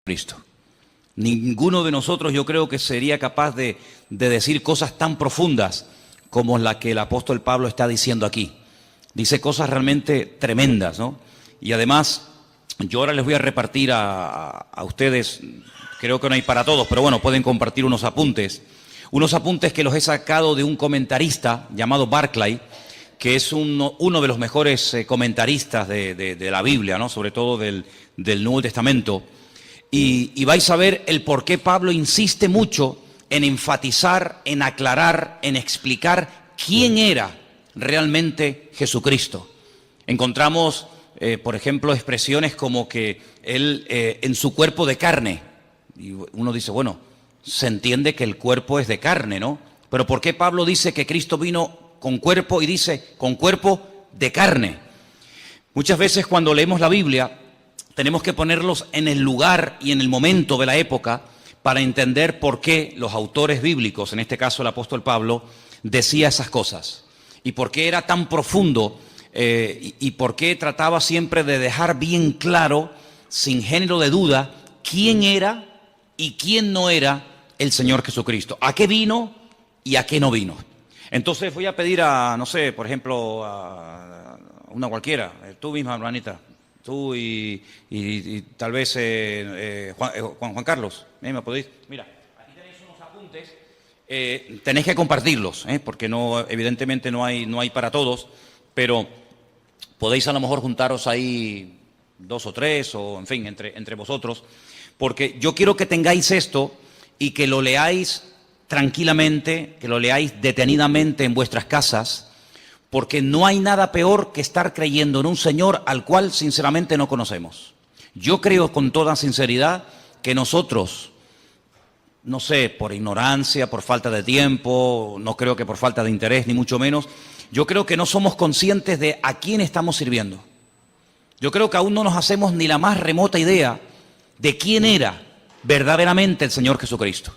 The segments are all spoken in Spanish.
Cristo. Ninguno de nosotros, yo creo, que sería capaz de decir cosas tan profundas como la que el apóstol Pablo está diciendo aquí. Dice cosas realmente tremendas, ¿no? Y además, yo ahora les voy a repartir a ustedes, creo que no hay para todos, pero bueno, pueden compartir unos apuntes que los he sacado de un comentarista llamado Barclay, que es uno de los mejores comentaristas de la Biblia, ¿no? Sobre todo del Nuevo Testamento. Y vais a ver el por qué Pablo insiste mucho en enfatizar, en aclarar, en explicar quién era realmente Jesucristo. Encontramos, por ejemplo, expresiones como que Él en su cuerpo de carne. Y uno dice, bueno, se entiende que el cuerpo es de carne, ¿no? Pero ¿por qué Pablo dice que Cristo vino con cuerpo y dice con cuerpo de carne? Muchas veces cuando leemos la Biblia tenemos que ponerlos en el lugar y en el momento de la época para entender por qué los autores bíblicos, en este caso el apóstol Pablo, decía esas cosas. Y por qué era tan profundo y por qué trataba siempre de dejar bien claro, sin género de duda, quién era y quién no era el Señor Jesucristo. A qué vino y a qué no vino. Entonces voy a pedir a, no sé, por ejemplo, a una cualquiera, tú misma, hermanita. Tú y tal vez Juan Carlos, ¿me podéis? Mira, aquí tenéis unos apuntes, tenéis que compartirlos, porque no, evidentemente no hay para todos, pero podéis a lo mejor juntaros ahí 2 o 3, o en fin, entre vosotros, porque yo quiero que tengáis esto y que lo leáis tranquilamente, que lo leáis detenidamente en vuestras casas, porque no hay nada peor que estar creyendo en un Señor al cual sinceramente no conocemos. Yo creo con toda sinceridad que nosotros, no sé, por ignorancia, por falta de tiempo, no creo que por falta de interés, ni mucho menos, yo creo que no somos conscientes de a quién estamos sirviendo. Yo creo que aún no nos hacemos ni la más remota idea de quién era verdaderamente el Señor Jesucristo.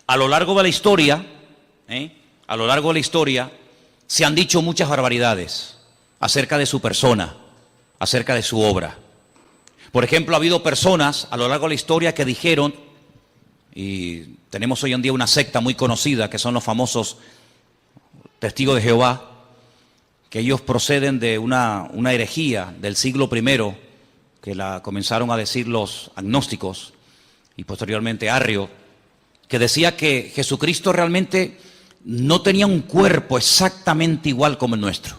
A lo largo de la historia, se han dicho muchas barbaridades acerca de su persona, acerca de su obra. Por ejemplo, ha habido personas a lo largo de la historia que dijeron, y tenemos hoy en día una secta muy conocida que son los famosos Testigos de Jehová, que ellos proceden de una herejía del siglo I, que la comenzaron a decir los agnósticos y posteriormente Arrio, que decía que Jesucristo realmente no tenía un cuerpo exactamente igual como el nuestro.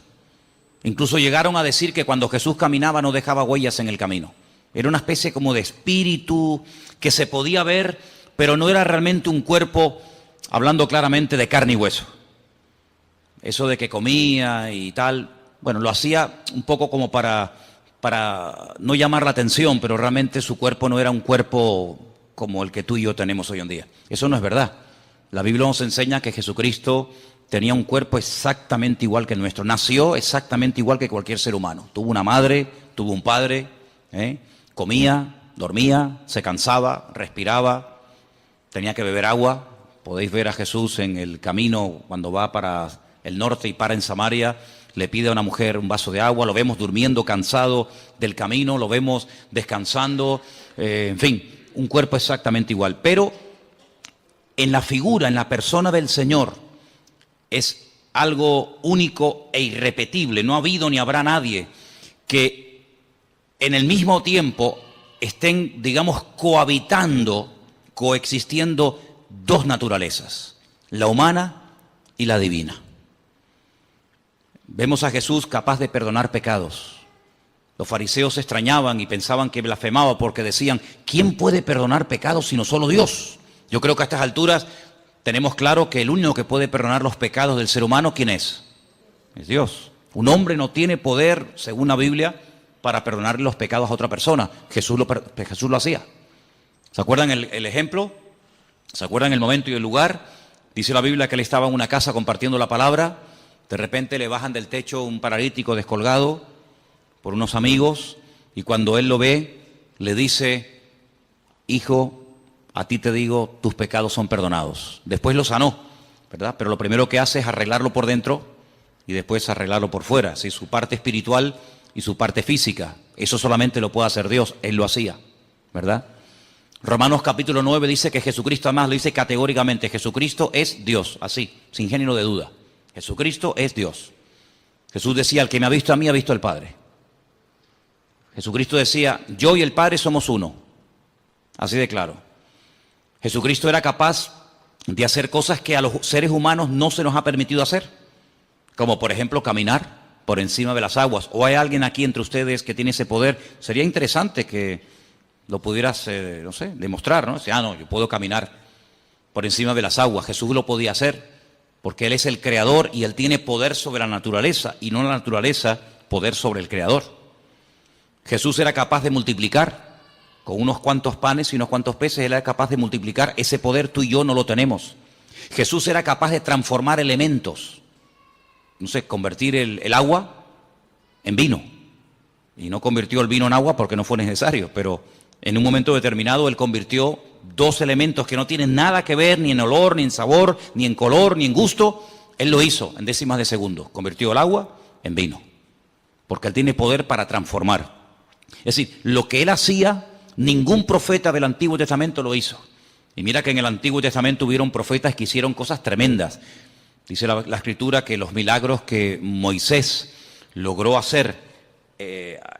Incluso llegaron a decir que cuando Jesús caminaba no dejaba huellas en el camino. Era una especie como de espíritu que se podía ver, pero no era realmente un cuerpo, hablando claramente, de carne y hueso. Eso de que comía y tal, bueno, lo hacía un poco como para no llamar la atención, pero realmente su cuerpo no era un cuerpo como el que tú y yo tenemos hoy en día. Eso no es verdad. La Biblia nos enseña que Jesucristo tenía un cuerpo exactamente igual que el nuestro. Nació exactamente igual que cualquier ser humano. Tuvo una madre, tuvo un padre, comía, dormía, se cansaba, respiraba, tenía que beber agua. Podéis ver a Jesús en el camino cuando va para el norte y para en Samaria. Le pide a una mujer un vaso de agua, lo vemos durmiendo cansado del camino, lo vemos descansando, en fin, un cuerpo exactamente igual. Pero en la figura, en la persona del Señor, es algo único e irrepetible. No ha habido ni habrá nadie que en el mismo tiempo estén, digamos, coexistiendo dos naturalezas, la humana y la divina. Vemos a Jesús capaz de perdonar pecados. Los fariseos se extrañaban y pensaban que blasfemaba porque decían, ¿quién puede perdonar pecados sino solo Dios? Yo creo que a estas alturas tenemos claro que el único que puede perdonar los pecados del ser humano, ¿quién es? Es Dios. Un hombre no tiene poder, según la Biblia, para perdonar los pecados a otra persona. Jesús lo hacía. ¿Se acuerdan el ejemplo? ¿Se acuerdan el momento y el lugar? Dice la Biblia que él estaba en una casa compartiendo la palabra. De repente le bajan del techo un paralítico descolgado por unos amigos y cuando él lo ve, le dice, hijo, a ti te digo, tus pecados son perdonados. Después lo sanó, ¿verdad? Pero lo primero que hace es arreglarlo por dentro y después arreglarlo por fuera, ¿sí? Su parte espiritual y su parte física. Eso solamente lo puede hacer Dios, Él lo hacía, ¿verdad? Romanos capítulo 9 dice que Jesucristo, además lo dice categóricamente, Jesucristo es Dios, así, sin género de duda. Jesucristo es Dios. Jesús decía, el que me ha visto a mí ha visto al Padre. Jesucristo decía, yo y el Padre somos uno. Así de claro. Jesucristo era capaz de hacer cosas que a los seres humanos no se nos ha permitido hacer. Como por ejemplo caminar por encima de las aguas. ¿O hay alguien aquí entre ustedes que tiene ese poder? Sería interesante que lo pudieras, no sé, demostrar, ¿no? No, yo puedo caminar por encima de las aguas. Jesús lo podía hacer porque Él es el creador y Él tiene poder sobre la naturaleza y no la naturaleza poder sobre el creador. Jesús era capaz de multiplicar con unos cuantos panes y unos cuantos peces. Él era capaz de multiplicar. Ese poder tú y yo no lo tenemos. Jesús era capaz de transformar elementos. No sé, convertir el agua en vino. Y no convirtió el vino en agua porque no fue necesario, pero en un momento determinado Él convirtió dos elementos que no tienen nada que ver ni en olor, ni en sabor, ni en color, ni en gusto. Él lo hizo en décimas de segundo. Convirtió el agua en vino. Porque Él tiene poder para transformar. Es decir, lo que Él hacía, ningún profeta del Antiguo Testamento lo hizo. Y mira que en el Antiguo Testamento hubieron profetas que hicieron cosas tremendas. Dice la Escritura que los milagros que Moisés logró hacer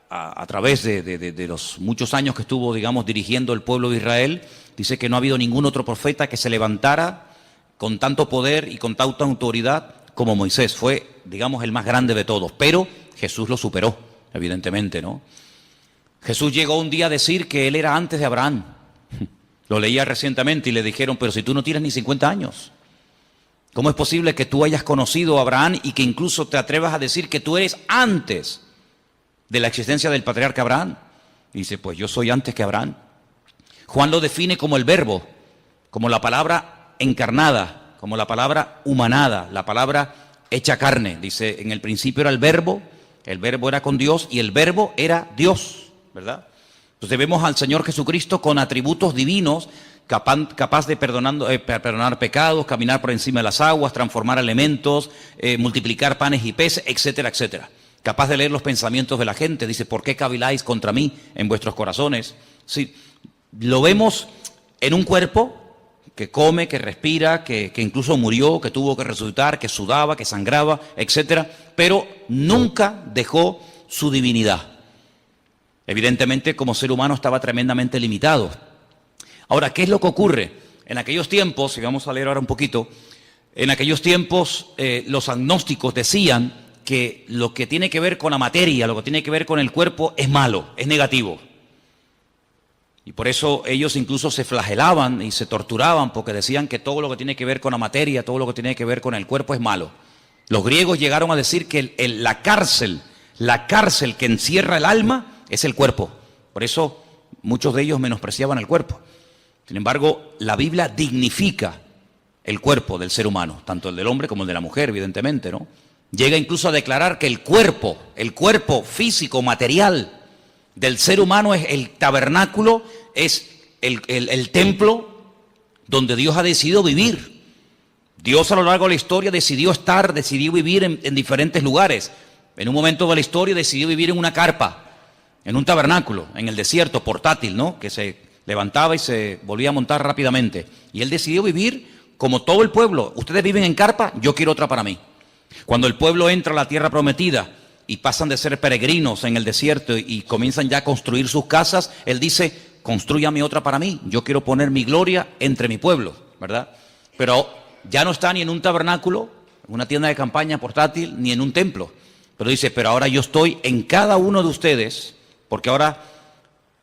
a través de los muchos años que estuvo, digamos, dirigiendo el pueblo de Israel, dice que no ha habido ningún otro profeta que se levantara con tanto poder y con tanta autoridad como Moisés. Fue, digamos, el más grande de todos. Pero Jesús lo superó, evidentemente, ¿no? Jesús llegó un día a decir que Él era antes de Abraham. Lo leía recientemente y le dijeron, pero si tú no tienes ni 50 años, ¿cómo es posible que tú hayas conocido a Abraham y que incluso te atrevas a decir que tú eres antes de la existencia del patriarca Abraham? Y dice, pues yo soy antes que Abraham. Juan lo define como el verbo, como la palabra encarnada, como la palabra humanada, la palabra hecha carne. Dice, en el principio era el verbo era con Dios y el verbo era Dios, ¿verdad? Entonces vemos al Señor Jesucristo con atributos divinos, capaz de perdonar pecados, caminar por encima de las aguas, transformar elementos, multiplicar panes y peces, etcétera, etcétera. Capaz de leer los pensamientos de la gente. Dice, ¿por qué caviláis contra mí en vuestros corazones? Sí, lo vemos en un cuerpo que come, que respira, que incluso murió, que tuvo que resucitar, que sudaba, que sangraba, etcétera, pero nunca dejó su divinidad. Evidentemente, como ser humano estaba tremendamente limitado. Ahora, ¿qué es lo que ocurre? En aquellos tiempos, y vamos a leer ahora un poquito, en aquellos tiempos los agnósticos decían que lo que tiene que ver con la materia, lo que tiene que ver con el cuerpo es malo, es negativo. Y por eso ellos incluso se flagelaban y se torturaban porque decían que todo lo que tiene que ver con la materia, todo lo que tiene que ver con el cuerpo es malo. Los griegos llegaron a decir que la cárcel que encierra el alma es el cuerpo. Por eso muchos de ellos menospreciaban el cuerpo. Sin embargo, la Biblia dignifica el cuerpo del ser humano, tanto el del hombre como el de la mujer, evidentemente, ¿no? Llega incluso a declarar que el cuerpo físico, material del ser humano es el tabernáculo, es el templo donde Dios ha decidido vivir. Dios a lo largo de la historia decidió vivir en diferentes lugares. En un momento de la historia decidió vivir en una carpa, en un tabernáculo, en el desierto, portátil, ¿no? Que se levantaba y se volvía a montar rápidamente. Y Él decidió vivir como todo el pueblo. Ustedes viven en carpa, yo quiero otra para mí. Cuando el pueblo entra a la tierra prometida y pasan de ser peregrinos en el desierto y comienzan ya a construir sus casas, Él dice, constrúyame otra para mí, yo quiero poner mi gloria entre mi pueblo, ¿verdad? Pero ya no está ni en un tabernáculo, en una tienda de campaña portátil, ni en un templo. Pero dice, pero ahora yo estoy en cada uno de ustedes, porque ahora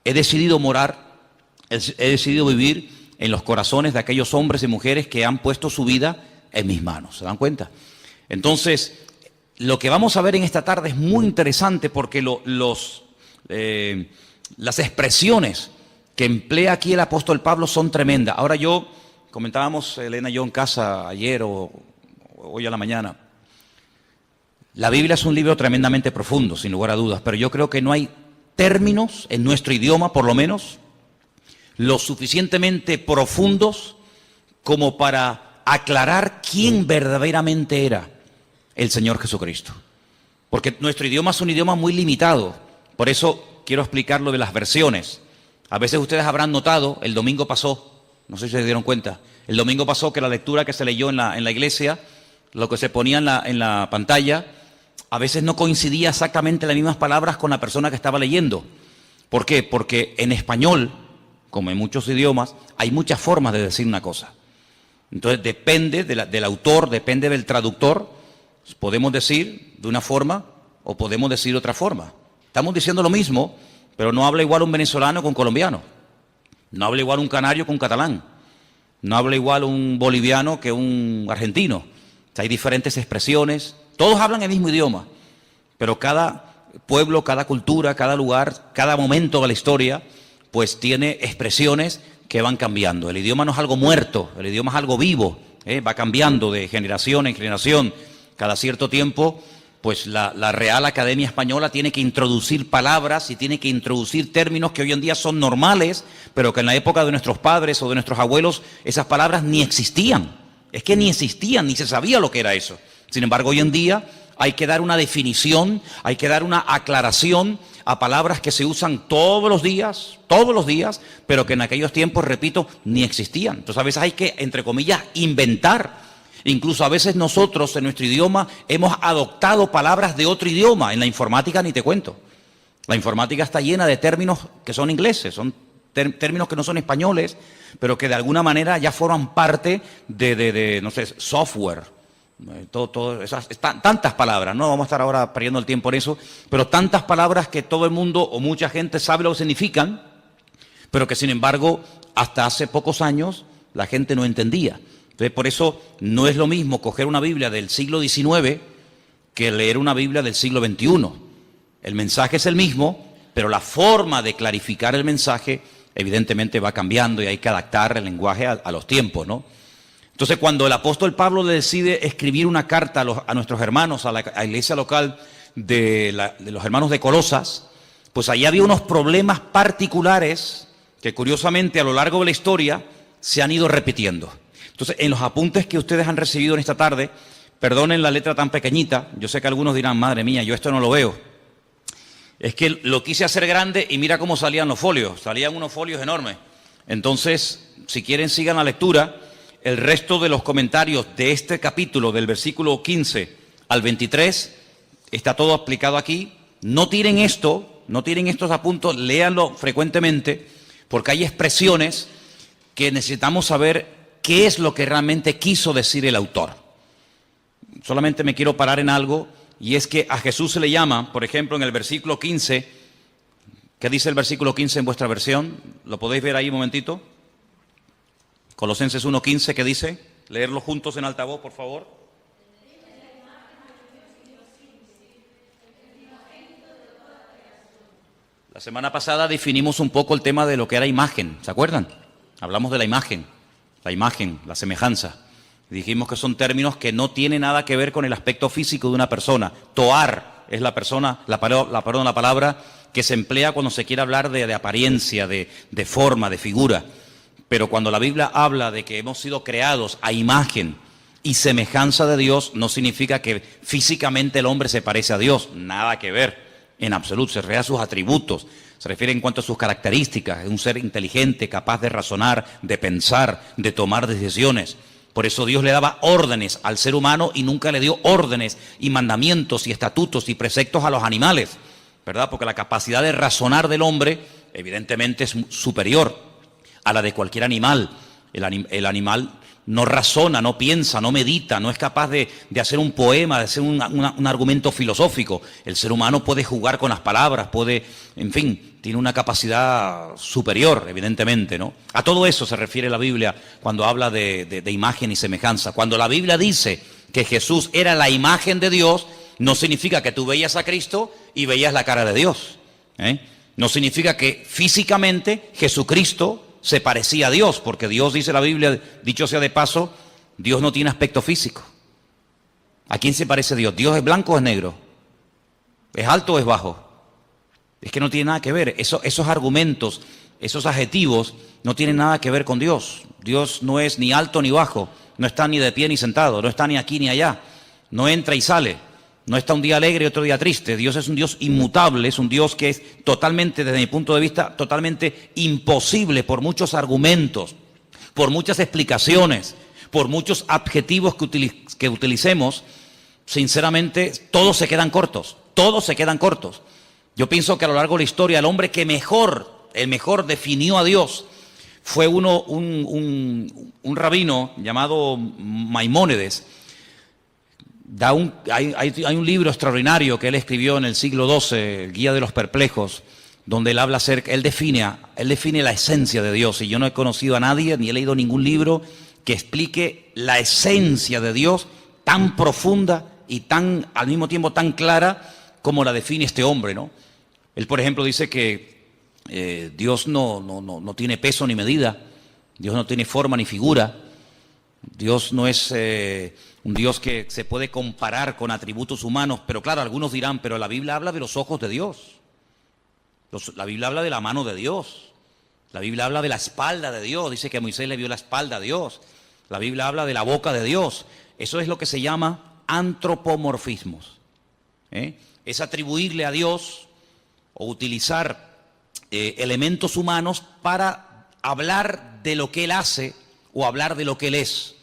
he decidido morar, he decidido vivir en los corazones de aquellos hombres y mujeres que han puesto su vida en mis manos. ¿Se dan cuenta? Entonces, lo que vamos a ver en esta tarde es muy interesante porque las expresiones que emplea aquí el apóstol Pablo son tremendas. Ahora comentábamos Elena y yo en casa ayer o hoy a la mañana, la Biblia es un libro tremendamente profundo, sin lugar a dudas, pero yo creo que no hay términos en nuestro idioma, por lo menos, lo suficientemente profundos como para aclarar quién verdaderamente era el Señor Jesucristo. Porque nuestro idioma es un idioma muy limitado. Por eso quiero explicar lo de las versiones. A veces ustedes habrán notado, el domingo pasó, no sé si se dieron cuenta, el domingo pasó que la lectura que se leyó en la iglesia, lo que se ponía en la pantalla, a veces no coincidía exactamente las mismas palabras con la persona que estaba leyendo. ¿Por qué? Porque en español, como en muchos idiomas, hay muchas formas de decir una cosa. Entonces depende del autor, depende del traductor, podemos decir de una forma o podemos decir de otra forma. Estamos diciendo lo mismo, pero no habla igual un venezolano con un colombiano, no habla igual un canario con un catalán, no habla igual un boliviano que un argentino. O sea, hay diferentes expresiones, todos hablan el mismo idioma, pero cada pueblo, cada cultura, cada lugar, cada momento de la historia, pues tiene expresiones que van cambiando. El idioma no es algo muerto, el idioma es algo vivo, va cambiando de generación en generación. Cada cierto tiempo, pues la Real Academia Española tiene que introducir palabras y tiene que introducir términos que hoy en día son normales, pero que en la época de nuestros padres o de nuestros abuelos esas palabras ni existían. Es que ni existían, ni se sabía lo que era eso. Sin embargo, hoy en día hay que dar una definición, hay que dar una aclaración a palabras que se usan todos los días, pero que en aquellos tiempos, repito, ni existían. Entonces a veces hay que, entre comillas, inventar. Incluso a veces nosotros en nuestro idioma hemos adoptado palabras de otro idioma. En la informática ni te cuento. La informática está llena de términos que son ingleses, son términos que no son españoles, pero que de alguna manera ya forman parte de no sé, software. Tantas palabras, no vamos a estar ahora perdiendo el tiempo en eso, pero tantas palabras que todo el mundo o mucha gente sabe lo que significan, pero que sin embargo hasta hace pocos años la gente no entendía. Entonces por eso no es lo mismo coger una Biblia del siglo XIX que leer una Biblia del siglo XXI. El mensaje es el mismo, pero la forma de clarificar el mensaje evidentemente va cambiando y hay que adaptar el lenguaje a los tiempos, ¿no? Entonces cuando el apóstol Pablo le decide escribir una carta a nuestros hermanos, a la iglesia local de los hermanos de Colosas, pues allí había unos problemas particulares que curiosamente a lo largo de la historia se han ido repitiendo. Entonces en los apuntes que ustedes han recibido en esta tarde, perdonen la letra tan pequeñita, yo sé que algunos dirán, madre mía, yo esto no lo veo. Es que lo quise hacer grande y mira cómo salían los folios, salían unos folios enormes. Entonces, si quieren sigan la lectura. El resto de los comentarios de este capítulo, del versículo 15 al 23, está todo explicado aquí. No tiren estos apuntes, léanlo frecuentemente, porque hay expresiones que necesitamos saber qué es lo que realmente quiso decir el autor. Solamente me quiero parar en algo, y es que a Jesús se le llama, por ejemplo, en el versículo 15, ¿qué dice el versículo 15 en vuestra versión? ¿Lo podéis ver ahí un momentito? Colosenses 1:15, ¿qué dice? Leerlo juntos en altavoz, por favor. La semana pasada definimos un poco el tema de lo que era imagen, ¿se acuerdan? Hablamos de la imagen, la semejanza. Dijimos que son términos que no tienen nada que ver con el aspecto físico de una persona. Toar es la palabra que se emplea cuando se quiere hablar de apariencia, de forma, de figura. Pero cuando la Biblia habla de que hemos sido creados a imagen y semejanza de Dios, no significa que físicamente el hombre se parece a Dios. Nada que ver, en absoluto. Se refiere a sus atributos, se refiere en cuanto a sus características. Es un ser inteligente, capaz de razonar, de pensar, de tomar decisiones. Por eso Dios le daba órdenes al ser humano y nunca le dio órdenes y mandamientos y estatutos y preceptos a los animales, ¿verdad? Porque la capacidad de razonar del hombre evidentemente es superior a la de cualquier animal. El animal no razona, no piensa, no medita, no es capaz de hacer un poema, de hacer un argumento filosófico. El ser humano puede jugar con las palabras, en fin, tiene una capacidad superior, evidentemente, ¿no? A todo eso se refiere la Biblia cuando habla de imagen y semejanza. Cuando la Biblia dice que Jesús era la imagen de Dios, no significa que tú veías a Cristo y veías la cara de Dios, ¿eh? No significa que físicamente Jesucristo se parecía a Dios, porque Dios, dice la Biblia, dicho sea de paso, Dios no tiene aspecto físico. ¿A quién se parece Dios? ¿Dios es blanco o es negro? ¿Es alto o es bajo? Es que no tiene nada que ver. Esos argumentos, esos adjetivos, no tienen nada que ver con Dios. Dios no es ni alto ni bajo, no está ni de pie ni sentado, no está ni aquí ni allá, no entra y sale. No está un día alegre y otro día triste. Dios es un Dios inmutable, es un Dios que es totalmente, desde mi punto de vista, totalmente imposible por muchos argumentos, por muchas explicaciones, por muchos adjetivos que utilicemos. Sinceramente, todos se quedan cortos, todos se quedan cortos. Yo pienso que a lo largo de la historia, el hombre que el mejor definió a Dios fue un rabino llamado Maimónides. Hay un libro extraordinario que él escribió en el siglo XII, el Guía de los Perplejos, donde él habla él define la esencia de Dios. Y yo no he conocido a nadie, ni he leído ningún libro que explique la esencia de Dios tan profunda y al mismo tiempo tan clara como la define este hombre, ¿no? Él, por ejemplo, dice que Dios no tiene peso ni medida, Dios no tiene forma ni figura, Dios no es un Dios que se puede comparar con atributos humanos, pero claro, algunos dirán, pero la Biblia habla de los ojos de Dios, la Biblia habla de la mano de Dios, la Biblia habla de la espalda de Dios, dice que Moisés le vio la espalda a Dios, la Biblia habla de la boca de Dios. Eso es lo que se llama antropomorfismos. Es atribuirle a Dios o utilizar elementos humanos para hablar de lo que Él hace o hablar de lo que Él es.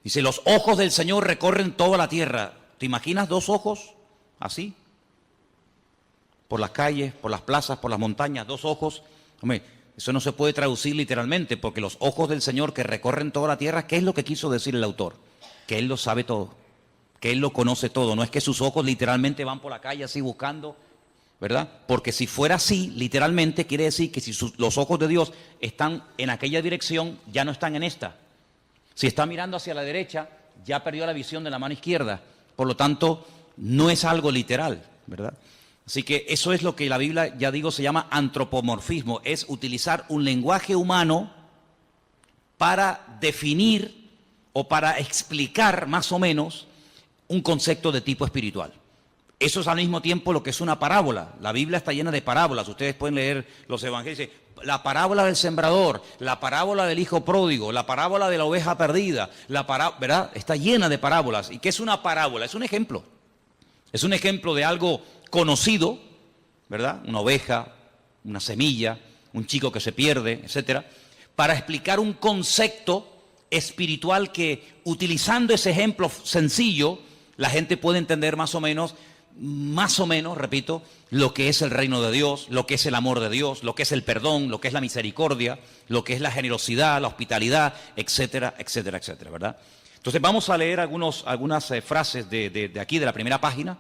Dice, los ojos del Señor recorren toda la tierra. ¿Te imaginas dos ojos así? Por las calles, por las plazas, por las montañas, dos ojos. Hombre, eso no se puede traducir literalmente, porque los ojos del Señor que recorren toda la tierra, ¿qué es lo que quiso decir el autor? Que Él lo sabe todo, que Él lo conoce todo. No es que sus ojos literalmente van por la calle así buscando, ¿verdad? Porque si fuera así, literalmente quiere decir que si los ojos de Dios están en aquella dirección, ya no están en esta. Si está mirando hacia la derecha, ya perdió la visión de la mano izquierda. Por lo tanto, no es algo literal, ¿verdad? Así que eso es lo que la Biblia, ya digo, se llama antropomorfismo. Es utilizar un lenguaje humano para definir o para explicar más o menos un concepto de tipo espiritual. Eso es al mismo tiempo lo que es una parábola. La Biblia está llena de parábolas. Ustedes pueden leer los evangelios. Dice, la parábola del sembrador, la parábola del hijo pródigo, la parábola de la oveja perdida, ¿verdad? Está llena de parábolas. ¿Y qué es una parábola? Es un ejemplo. Es un ejemplo de algo conocido, ¿verdad? Una oveja, una semilla, un chico que se pierde, etcétera, para explicar un concepto espiritual que, utilizando ese ejemplo sencillo, la gente puede entender más o menos, repito, lo que es el reino de Dios, lo que es el amor de Dios, lo que es el perdón, lo que es la misericordia, lo que es la generosidad, la hospitalidad, etcétera, etcétera, etcétera, ¿verdad? Entonces vamos a leer algunas frases de aquí, de la primera página.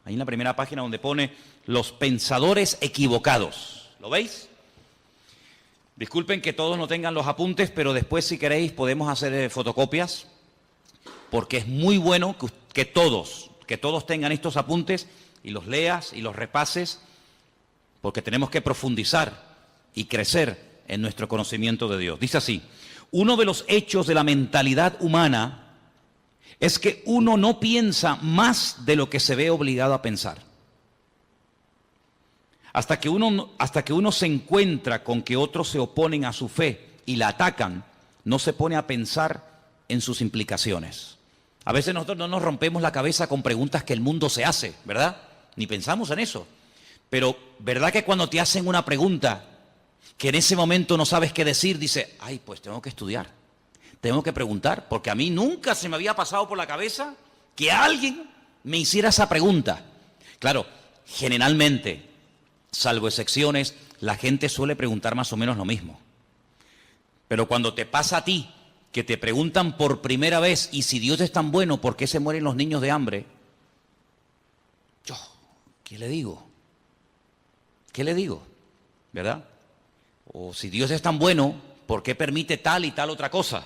Ahí en la primera página donde pone los pensadores equivocados. ¿Lo veis? Disculpen que todos no tengan los apuntes, pero después si queréis podemos hacer fotocopias, porque es muy bueno que todos tengan estos apuntes y los leas y los repases, porque tenemos que profundizar y crecer en nuestro conocimiento de Dios. Dice así, uno de los hechos de la mentalidad humana es que uno no piensa más de lo que se ve obligado a pensar. Hasta que uno se encuentra con que otros se oponen a su fe y la atacan, no se pone a pensar en sus implicaciones. A veces nosotros no nos rompemos la cabeza con preguntas que el mundo se hace, ¿verdad? Ni pensamos en eso. Pero, ¿verdad que cuando te hacen una pregunta que en ese momento no sabes qué decir, dices, ay, pues tengo que estudiar, tengo que preguntar, porque a mí nunca se me había pasado por la cabeza que alguien me hiciera esa pregunta? Claro, generalmente, salvo excepciones, la gente suele preguntar más o menos lo mismo. Pero cuando te pasa a ti, que te preguntan por primera vez, y si Dios es tan bueno, ¿por qué se mueren los niños de hambre? Yo, ¿qué le digo? ¿Qué le digo? ¿Verdad? O si Dios es tan bueno, ¿por qué permite tal y tal otra cosa?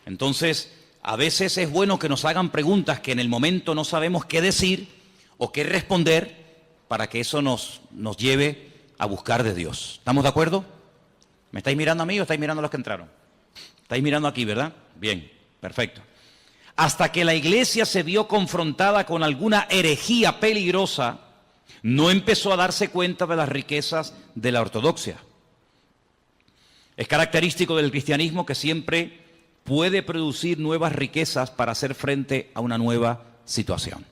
Entonces, a veces es bueno que nos hagan preguntas que en el momento no sabemos qué decir o qué responder, para que eso nos lleve a buscar de Dios. ¿Estamos de acuerdo? ¿Me estáis mirando a mí o estáis mirando a los que entraron? Estáis mirando aquí, ¿verdad? Bien, perfecto. Hasta que la iglesia se vio confrontada con alguna herejía peligrosa, no empezó a darse cuenta de las riquezas de la ortodoxia. Es característico del cristianismo que siempre puede producir nuevas riquezas para hacer frente a una nueva situación.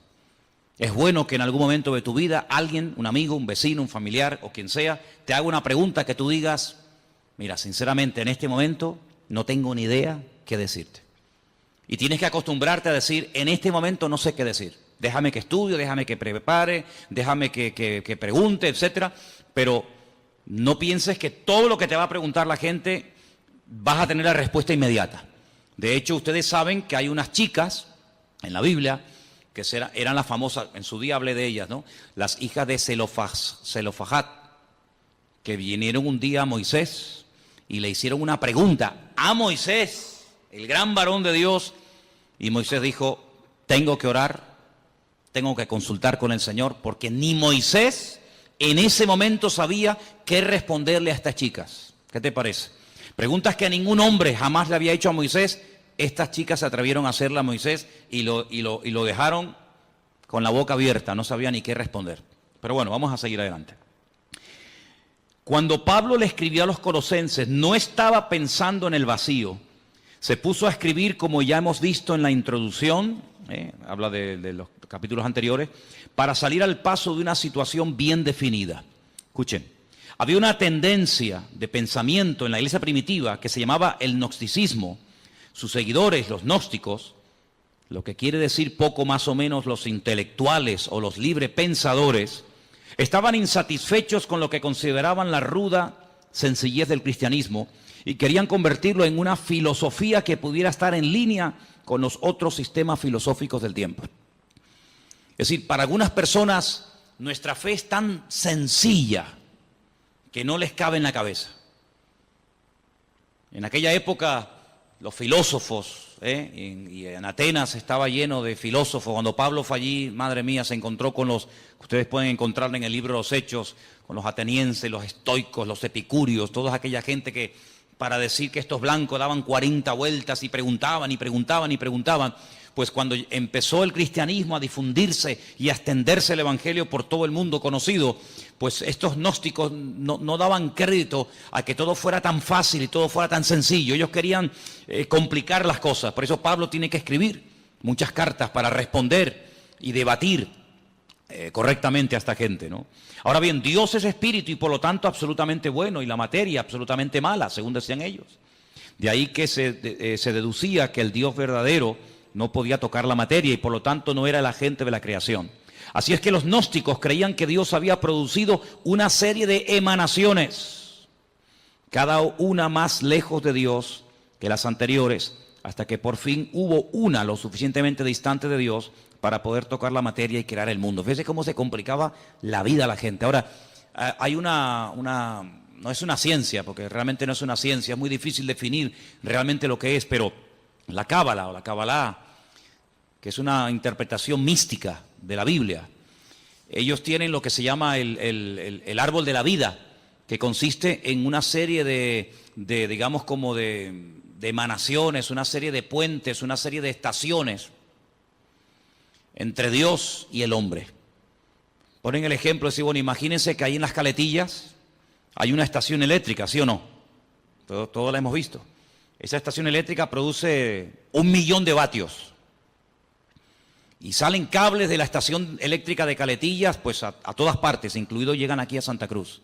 Es bueno que en algún momento de tu vida alguien, un amigo, un vecino, un familiar o quien sea, te haga una pregunta que tú digas, mira, sinceramente en este momento no tengo ni idea qué decirte. Y tienes que acostumbrarte a decir, en este momento no sé qué decir. Déjame que estudie, déjame que prepare, déjame que pregunte, etcétera. Pero no pienses que todo lo que te va a preguntar la gente vas a tener la respuesta inmediata. De hecho, ustedes saben que hay unas chicas en la Biblia que eran las famosas, en su día hablé de ellas, ¿no? Las hijas de Zelofajat, que vinieron un día a Moisés y le hicieron una pregunta a Moisés, el gran varón de Dios, y Moisés dijo, tengo que orar, tengo que consultar con el Señor, porque ni Moisés en ese momento sabía qué responderle a estas chicas. ¿Qué te parece? Preguntas que a ningún hombre jamás le había hecho a Moisés. Estas chicas se atrevieron a hacerla a Moisés y lo dejaron con la boca abierta, no sabía ni qué responder. Pero bueno, vamos a seguir adelante. Cuando Pablo le escribió a los colosenses, no estaba pensando en el vacío. Se puso a escribir, como ya hemos visto en la introducción, habla de los capítulos anteriores, para salir al paso de una situación bien definida. Escuchen, había una tendencia de pensamiento en la iglesia primitiva que se llamaba el gnosticismo. Sus seguidores, los gnósticos, lo que quiere decir poco más o menos los intelectuales o los librepensadores, estaban insatisfechos con lo que consideraban la ruda sencillez del cristianismo y querían convertirlo en una filosofía que pudiera estar en línea con los otros sistemas filosóficos del tiempo. Es decir, para algunas personas nuestra fe es tan sencilla que no les cabe en la cabeza. En aquella época los filósofos, y en Atenas estaba lleno de filósofos. Cuando Pablo fue allí, madre mía, se encontró con los, ustedes pueden encontrarlo en el libro de los Hechos, con los atenienses, los estoicos, los epicúreos, toda aquella gente que para decir que estos blancos daban 40 vueltas y preguntaban y preguntaban y preguntaban. Pues cuando empezó el cristianismo a difundirse y a extenderse el evangelio por todo el mundo conocido, pues estos gnósticos no daban crédito a que todo fuera tan fácil y todo fuera tan sencillo. Ellos querían complicar las cosas. Por eso Pablo tiene que escribir muchas cartas para responder y debatir correctamente a esta gente, ¿no? Ahora bien, Dios es espíritu y por lo tanto absolutamente bueno y la materia absolutamente mala, según decían ellos. De ahí que se deducía que el Dios verdadero no podía tocar la materia y por lo tanto no era el agente de la creación. Así es que los gnósticos creían que Dios había producido una serie de emanaciones, cada una más lejos de Dios que las anteriores, hasta que por fin hubo una lo suficientemente distante de Dios para poder tocar la materia y crear el mundo. Fíjense cómo se complicaba la vida a la gente. Ahora, hay no es una ciencia, porque realmente no es una ciencia, es muy difícil definir realmente lo que es, pero la Cábala o la Kabbalah, que es una interpretación mística de la Biblia, ellos tienen lo que se llama el árbol de la vida, que consiste en una serie digamos como de emanaciones, una serie de puentes, una serie de estaciones entre Dios y el hombre. Ponen el ejemplo, decir, bueno, imagínense que ahí en las Caletillas hay una estación eléctrica, ¿sí o no? Todo la hemos visto. Esa estación eléctrica produce 1 millón de vatios. Y salen cables de la estación eléctrica de Caletillas, pues a todas partes, incluido llegan aquí a Santa Cruz.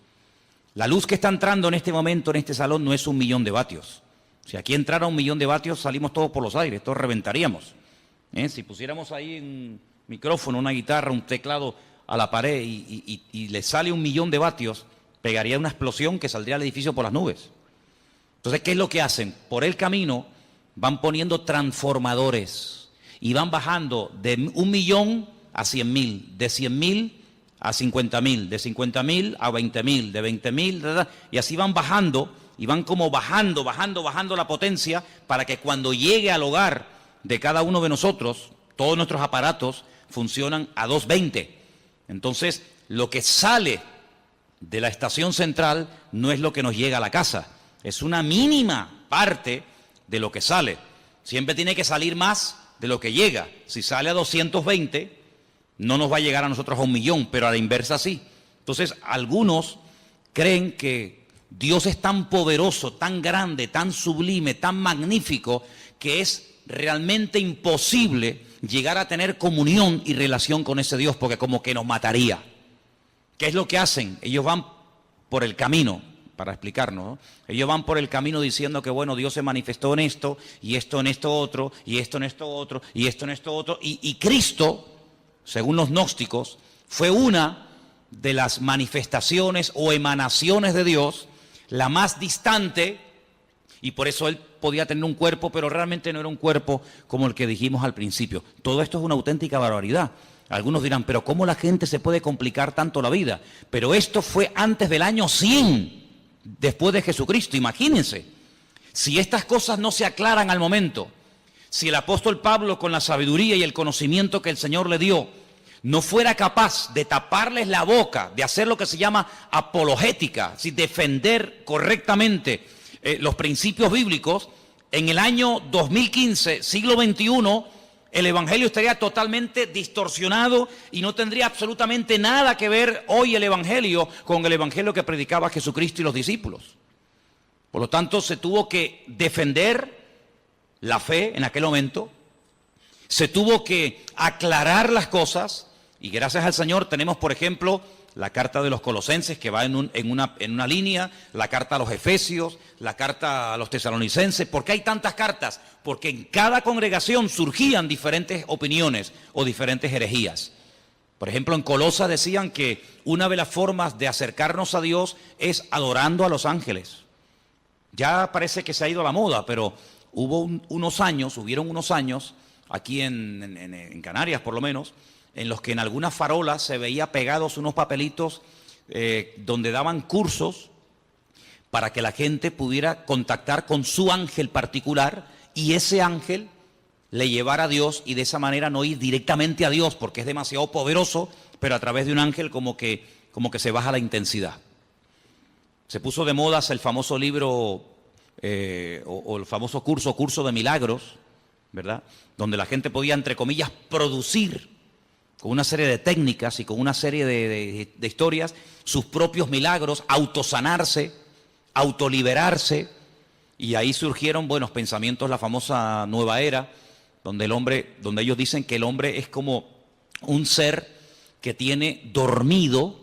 La luz que está entrando en este momento en este salón no es 1 millón de vatios. Si aquí entrara 1 millón de vatios, salimos todos por los aires, todos reventaríamos. Si pusiéramos ahí un micrófono, una guitarra, un teclado a la pared y le sale 1 millón de vatios, pegaría una explosión que saldría al edificio por las nubes. Entonces, ¿qué es lo que hacen? Por el camino van poniendo transformadores y van bajando de 1 millón a 100.000, de 100.000 a 50.000, de 50.000 a 20.000, de 20.000, y así van bajando y van como bajando la potencia para que cuando llegue al hogar de cada uno de nosotros, todos nuestros aparatos funcionan a 220. Entonces, lo que sale de la estación central no es lo que nos llega a la casa, es una mínima parte de lo que sale. Siempre tiene que salir más de lo que llega. Si sale a 220, no nos va a llegar a nosotros a 1 millón, pero a la inversa sí. Entonces, algunos creen que Dios es tan poderoso, tan grande, tan sublime, tan magnífico, que es realmente imposible llegar a tener comunión y relación con ese Dios, porque como que nos mataría. ¿Qué es lo que hacen? Ellos van por el camino, para explicarnos, ¿no? Ellos van por el camino diciendo que bueno, Dios se manifestó en esto, y esto en esto otro, y esto en esto otro, y esto en esto otro, y Cristo, según los gnósticos, fue una de las manifestaciones o emanaciones de Dios, la más distante, y por eso Él podía tener un cuerpo, pero realmente no era un cuerpo como el que dijimos al principio. Todo esto es una auténtica barbaridad. Algunos dirán, pero ¿cómo la gente se puede complicar tanto la vida? Pero esto fue antes del año 100, después de Jesucristo. Imagínense, si estas cosas no se aclaran al momento, si el apóstol Pablo, con la sabiduría y el conocimiento que el Señor le dio, no fuera capaz de taparles la boca, de hacer lo que se llama apologética, es decir, defender correctamente los principios bíblicos, en el año 2015, siglo XXI, el evangelio estaría totalmente distorsionado y no tendría absolutamente nada que ver hoy el evangelio con el evangelio que predicaba Jesucristo y los discípulos. Por lo tanto, se tuvo que defender la fe en aquel momento, se tuvo que aclarar las cosas, y gracias al Señor tenemos, por ejemplo, la carta de los Colosenses, que va en una línea, la carta a los Efesios, la carta a los Tesalonicenses. ¿Por qué hay tantas cartas? Porque en cada congregación surgían diferentes opiniones o diferentes herejías. Por ejemplo, en Colosas decían que una de las formas de acercarnos a Dios es adorando a los ángeles. Ya parece que se ha ido a la moda, pero hubieron unos años, aquí en Canarias por lo menos, en los que en algunas farolas se veía pegados unos papelitos donde daban cursos para que la gente pudiera contactar con su ángel particular y ese ángel le llevara a Dios, y de esa manera no ir directamente a Dios porque es demasiado poderoso, pero a través de un ángel como que se baja la intensidad. Se puso de moda el famoso libro o el famoso curso de milagros, ¿verdad? Donde la gente podía, entre comillas, producir con una serie de técnicas y con una serie de historias sus propios milagros, autosanarse, autoliberarse, y ahí surgieron buenos pensamientos, la famosa nueva era, donde ellos dicen que el hombre es como un ser que tiene dormido,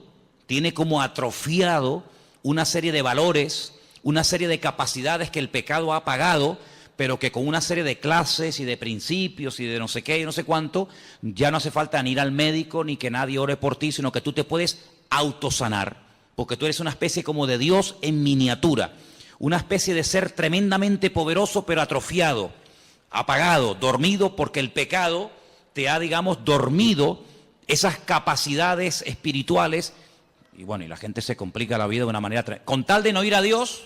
tiene como atrofiado una serie de valores, una serie de capacidades que el pecado ha apagado, pero que con una serie de clases y de principios y de no sé qué y no sé cuánto, ya no hace falta ni ir al médico ni que nadie ore por ti, sino que tú te puedes autosanar, porque tú eres una especie como de Dios en miniatura, una especie de ser tremendamente poderoso pero atrofiado, apagado, dormido, porque el pecado te ha, digamos, dormido esas capacidades espirituales, y bueno, y la gente se complica la vida de una manera con tal de no ir a Dios,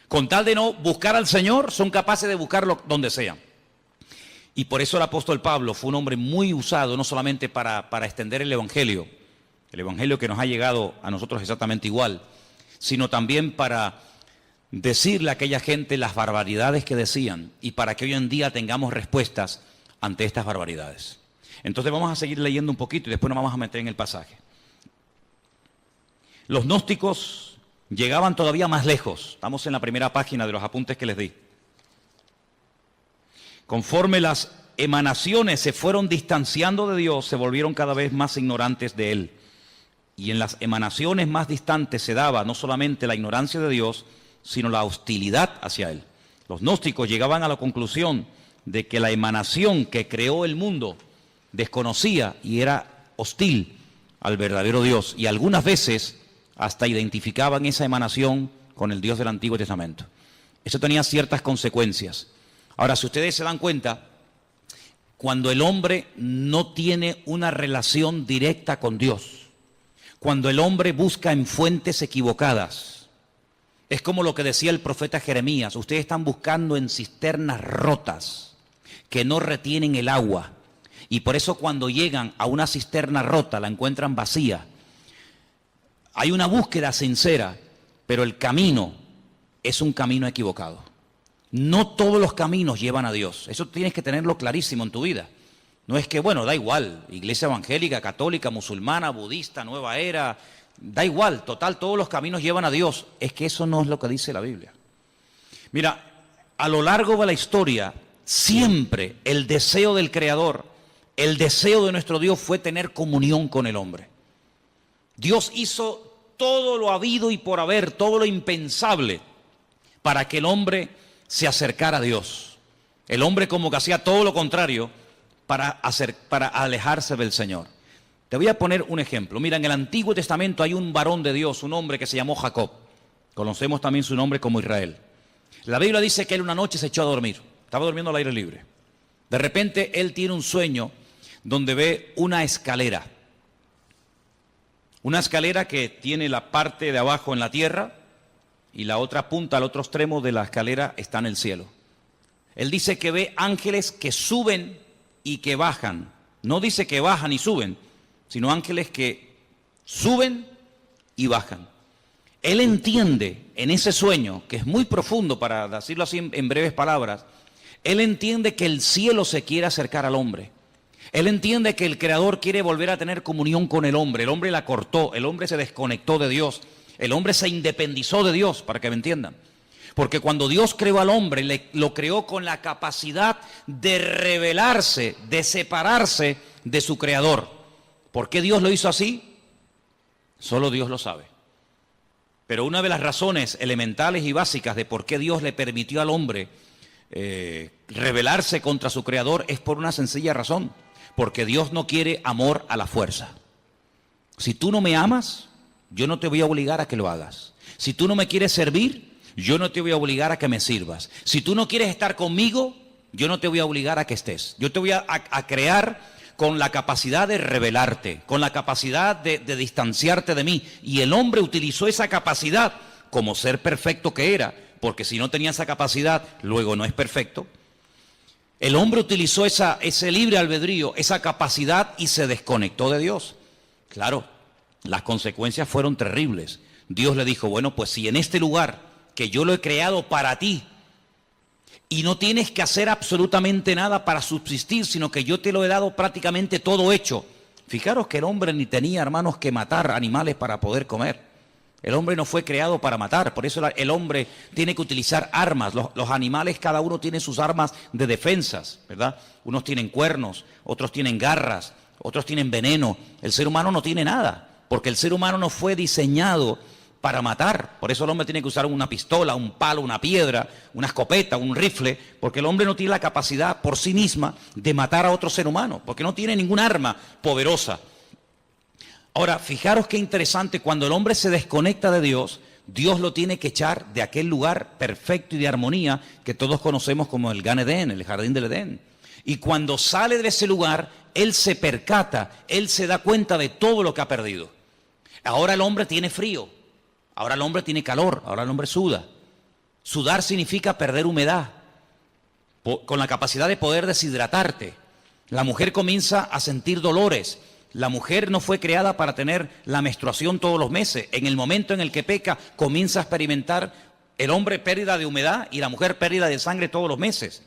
con tal de no buscar al Señor, son capaces de buscarlo donde sea. Y por eso el apóstol Pablo fue un hombre muy usado, no solamente para extender el evangelio que nos ha llegado a nosotros exactamente igual, sino también para decirle a aquella gente las barbaridades que decían y para que hoy en día tengamos respuestas ante estas barbaridades. Entonces vamos a seguir leyendo un poquito y después nos vamos a meter en el pasaje. Los gnósticos llegaban todavía más lejos. Estamos en la primera página de los apuntes que les di. Conforme las emanaciones se fueron distanciando de Dios, se volvieron cada vez más ignorantes de Él. Y en las emanaciones más distantes se daba no solamente la ignorancia de Dios, sino la hostilidad hacia Él. Los gnósticos llegaban a la conclusión de que la emanación que creó el mundo desconocía y era hostil al verdadero Dios. Y algunas veces hasta identificaban esa emanación con el Dios del Antiguo Testamento. Eso tenía ciertas consecuencias. Ahora, si ustedes se dan cuenta, cuando el hombre no tiene una relación directa con Dios, cuando el hombre busca en fuentes equivocadas, es como lo que decía el profeta Jeremías: ustedes están buscando en cisternas rotas que no retienen el agua, y por eso cuando llegan a una cisterna rota la encuentran vacía. Hay una búsqueda sincera, pero el camino es un camino equivocado. No todos los caminos llevan a Dios. Eso tienes que tenerlo clarísimo en tu vida. No es que, bueno, da igual, iglesia evangélica, católica, musulmana, budista, nueva era, Da igual, total, todos los caminos llevan a Dios. Es que eso no es lo que dice la Biblia. Mira, a lo largo de la historia, siempre el deseo del Creador, el deseo de nuestro Dios fue tener comunión con el hombre. Dios hizo todo lo habido y por haber, todo lo impensable, para que el hombre se acercara a Dios. El hombre como que hacía todo lo contrario para alejarse del Señor. Te voy a poner un ejemplo. Mira, en el Antiguo Testamento hay un varón de Dios, un hombre que se llamó Jacob. Conocemos también su nombre como Israel. La Biblia dice que él una noche se echó a dormir. Estaba durmiendo al aire libre. De repente él tiene un sueño donde ve una escalera. Una escalera que tiene la parte de abajo en la tierra y la otra punta, al otro extremo de la escalera está en el cielo. Él dice que ve ángeles que suben y que bajan. No dice que bajan y suben, sino ángeles que suben y bajan. Él entiende en ese sueño, que es muy profundo para decirlo así en breves palabras, él entiende que el cielo se quiere acercar al hombre. Él entiende que el Creador quiere volver a tener comunión con el hombre la cortó, el hombre se desconectó de Dios, el hombre se independizó de Dios, para que me entiendan. Porque cuando Dios creó al hombre, lo creó con la capacidad de rebelarse, de separarse de su Creador. ¿Por qué Dios lo hizo así? Solo Dios lo sabe. Pero una de las razones elementales y básicas de por qué Dios le permitió al hombre rebelarse contra su Creador es por una sencilla razón. Porque Dios no quiere amor a la fuerza. Si tú no me amas, yo no te voy a obligar a que lo hagas. Si tú no me quieres servir, yo no te voy a obligar a que me sirvas. Si tú no quieres estar conmigo, yo no te voy a obligar a que estés. Yo te voy a crear con la capacidad de rebelarte, con la capacidad de distanciarte de mí. Y el hombre utilizó esa capacidad como ser perfecto que era, porque si no tenía esa capacidad, luego no es perfecto. El hombre utilizó ese libre albedrío, esa capacidad y se desconectó de Dios. Claro, las consecuencias fueron terribles. Dios le dijo, bueno, pues si en este lugar que yo lo he creado para ti y no tienes que hacer absolutamente nada para subsistir, sino que yo te lo he dado prácticamente todo hecho. Fijaros que el hombre ni tenía, hermanos, que matar animales para poder comer. El hombre no fue creado para matar, por eso el hombre tiene que utilizar armas. Los animales, cada uno tiene sus armas de defensas, ¿verdad? Unos tienen cuernos, otros tienen garras, otros tienen veneno. El ser humano no tiene nada, porque el ser humano no fue diseñado para matar. Por eso el hombre tiene que usar una pistola, un palo, una piedra, una escopeta, un rifle, porque el hombre no tiene la capacidad por sí misma de matar a otro ser humano, porque no tiene ninguna arma poderosa. Ahora, fijaros qué interesante, cuando el hombre se desconecta de Dios, Dios lo tiene que echar de aquel lugar perfecto y de armonía que todos conocemos como el Gan Edén, el jardín del Edén. Y cuando sale de ese lugar, él se percata, él se da cuenta de todo lo que ha perdido. Ahora el hombre tiene frío, ahora el hombre tiene calor, ahora el hombre suda. Sudar significa perder humedad, con la capacidad de poder deshidratarte. La mujer comienza a sentir dolores. La mujer no fue creada para tener la menstruación todos los meses. En el momento en el que peca, comienza a experimentar el hombre pérdida de humedad y la mujer pérdida de sangre todos los meses.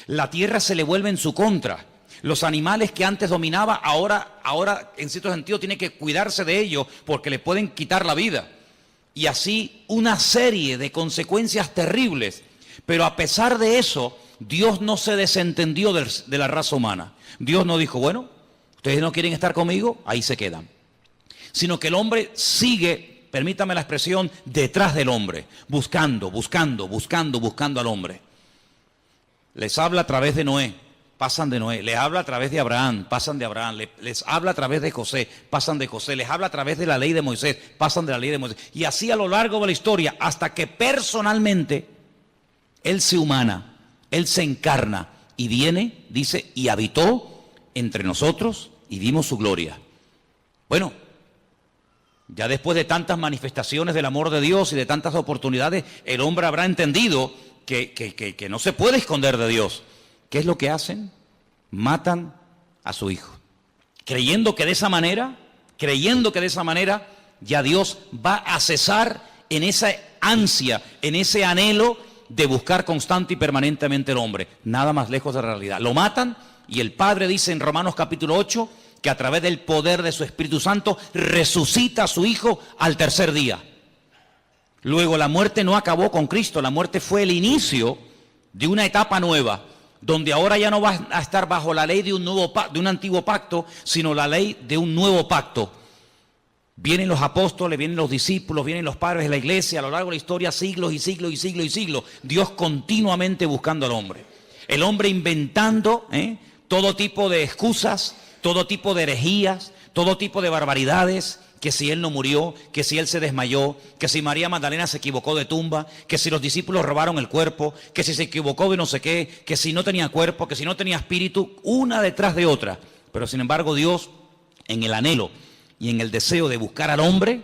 La tierra se le vuelve en su contra. Los animales que antes dominaba, ahora en cierto sentido tiene que cuidarse de ellos porque le pueden quitar la vida. Y así una serie de consecuencias terribles. Pero a pesar de eso, Dios no se desentendió de la raza humana. Dios no dijo, bueno, ustedes no quieren estar conmigo, ahí se quedan. Sino que el hombre sigue, permítame la expresión, detrás del hombre, buscando al hombre. Les habla a través de Noé, pasan de Noé. Les habla a través de Abraham, pasan de Abraham. Les habla a través de José, pasan de José. Les habla a través de la ley de Moisés, pasan de la ley de Moisés. Y así a lo largo de la historia, hasta que personalmente Él se humana, Él se encarna y viene, dice, y habitó entre nosotros y vimos su gloria. Bueno, ya después de tantas manifestaciones del amor de Dios y de tantas oportunidades, el hombre habrá entendido que no se puede esconder de Dios. ¿Qué es lo que hacen? Matan a su hijo, creyendo que de esa manera ya Dios va a cesar en esa ansia, en ese anhelo de buscar constante y permanentemente al hombre. Nada más lejos de la realidad. Lo matan y el Padre dice en Romanos capítulo 8 que a través del poder de su Espíritu Santo resucita a su Hijo al tercer día. Luego la muerte no acabó con Cristo, la muerte fue el inicio de una etapa nueva, donde ahora ya no vas a estar bajo la ley de un antiguo pacto, sino la ley de un nuevo pacto. Vienen los apóstoles, vienen los discípulos, vienen los padres de la iglesia, a lo largo de la historia, siglos y siglos y siglos y siglos. Dios continuamente buscando al hombre. El hombre inventando todo tipo de excusas, todo tipo de herejías, todo tipo de barbaridades, que si él no murió, que si él se desmayó, que si María Magdalena se equivocó de tumba, que si los discípulos robaron el cuerpo, que si se equivocó de no sé qué, que si no tenía cuerpo, que si no tenía espíritu, una detrás de otra. Pero sin embargo Dios, en el anhelo y en el deseo de buscar al hombre,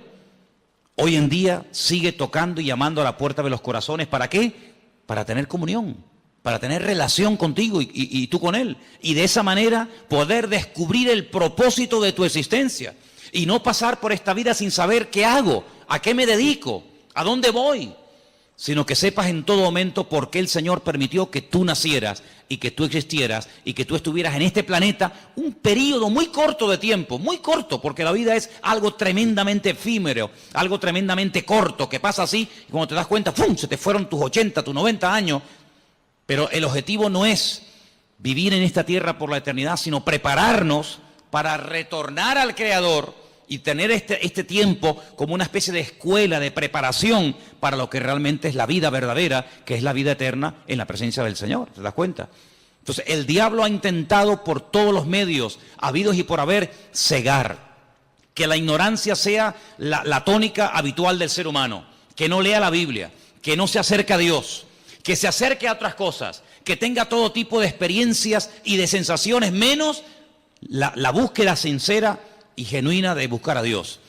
hoy en día sigue tocando y llamando a la puerta de los corazones. ¿Para qué? Para tener comunión, para tener relación contigo y tú con él. Y de esa manera poder descubrir el propósito de tu existencia. Y no pasar por esta vida sin saber qué hago, a qué me dedico, a dónde voy, sino que sepas en todo momento por qué el Señor permitió que tú nacieras y que tú existieras y que tú estuvieras en este planeta un periodo muy corto de tiempo, muy corto, porque la vida es algo tremendamente efímero, algo tremendamente corto, que pasa así y cuando te das cuenta, ¡pum!, se te fueron tus 80, tus 90 años, pero el objetivo no es vivir en esta tierra por la eternidad, sino prepararnos para retornar al Creador y tener este tiempo como una especie de escuela de preparación para lo que realmente es la vida verdadera, que es la vida eterna en la presencia del Señor. ¿Te das cuenta? Entonces, el diablo ha intentado por todos los medios, habidos y por haber, cegar. Que la ignorancia sea la tónica habitual del ser humano. Que no lea la Biblia, que no se acerque a Dios, que se acerque a otras cosas, que tenga todo tipo de experiencias y de sensaciones, menos la búsqueda sincera y genuina de buscar a Dios.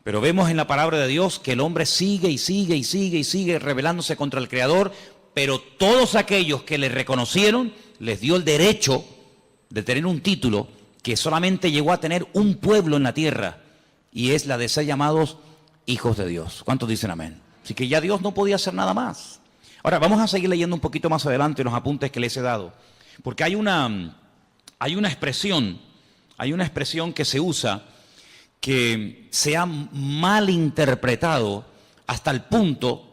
Pero vemos en la palabra de Dios que el hombre sigue y sigue y sigue y sigue rebelándose contra el Creador, pero todos aquellos que le reconocieron les dio el derecho de tener un título que solamente llegó a tener un pueblo en la tierra, y es la de ser llamados hijos de Dios. ¿Cuántos dicen amén? Así que ya Dios no podía hacer nada más. Ahora vamos a seguir leyendo un poquito más adelante los apuntes que les he dado, porque hay una expresión que se usa que se ha mal interpretado hasta el punto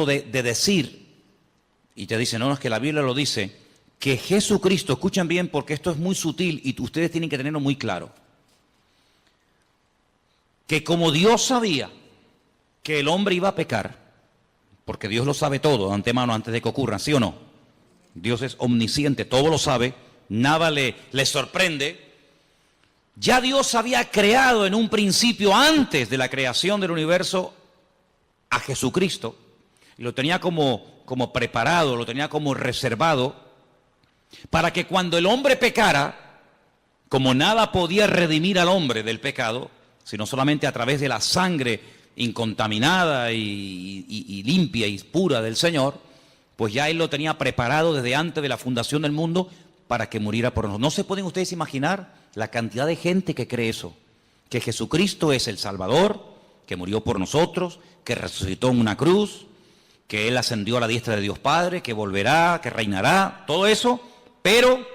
de decir, y te dicen, no, es que la Biblia lo dice, que Jesucristo, escuchen bien porque esto es muy sutil y ustedes tienen que tenerlo muy claro, que como Dios sabía que el hombre iba a pecar, porque Dios lo sabe todo de antemano antes de que ocurra, ¿sí o no? Dios es omnisciente, todo lo sabe, nada le sorprende. Ya Dios había creado en un principio, antes de la creación del universo, a Jesucristo. Y lo tenía como preparado, lo tenía como reservado, para que cuando el hombre pecara, como nada podía redimir al hombre del pecado, sino solamente a través de la sangre incontaminada y limpia y pura del Señor, pues ya Él lo tenía preparado desde antes de la fundación del mundo para que muriera por nosotros. ¿No se pueden ustedes imaginar la cantidad de gente que cree eso? Que Jesucristo es el Salvador, que murió por nosotros, que resucitó en una cruz, que Él ascendió a la diestra de Dios Padre, que volverá, que reinará, todo eso, pero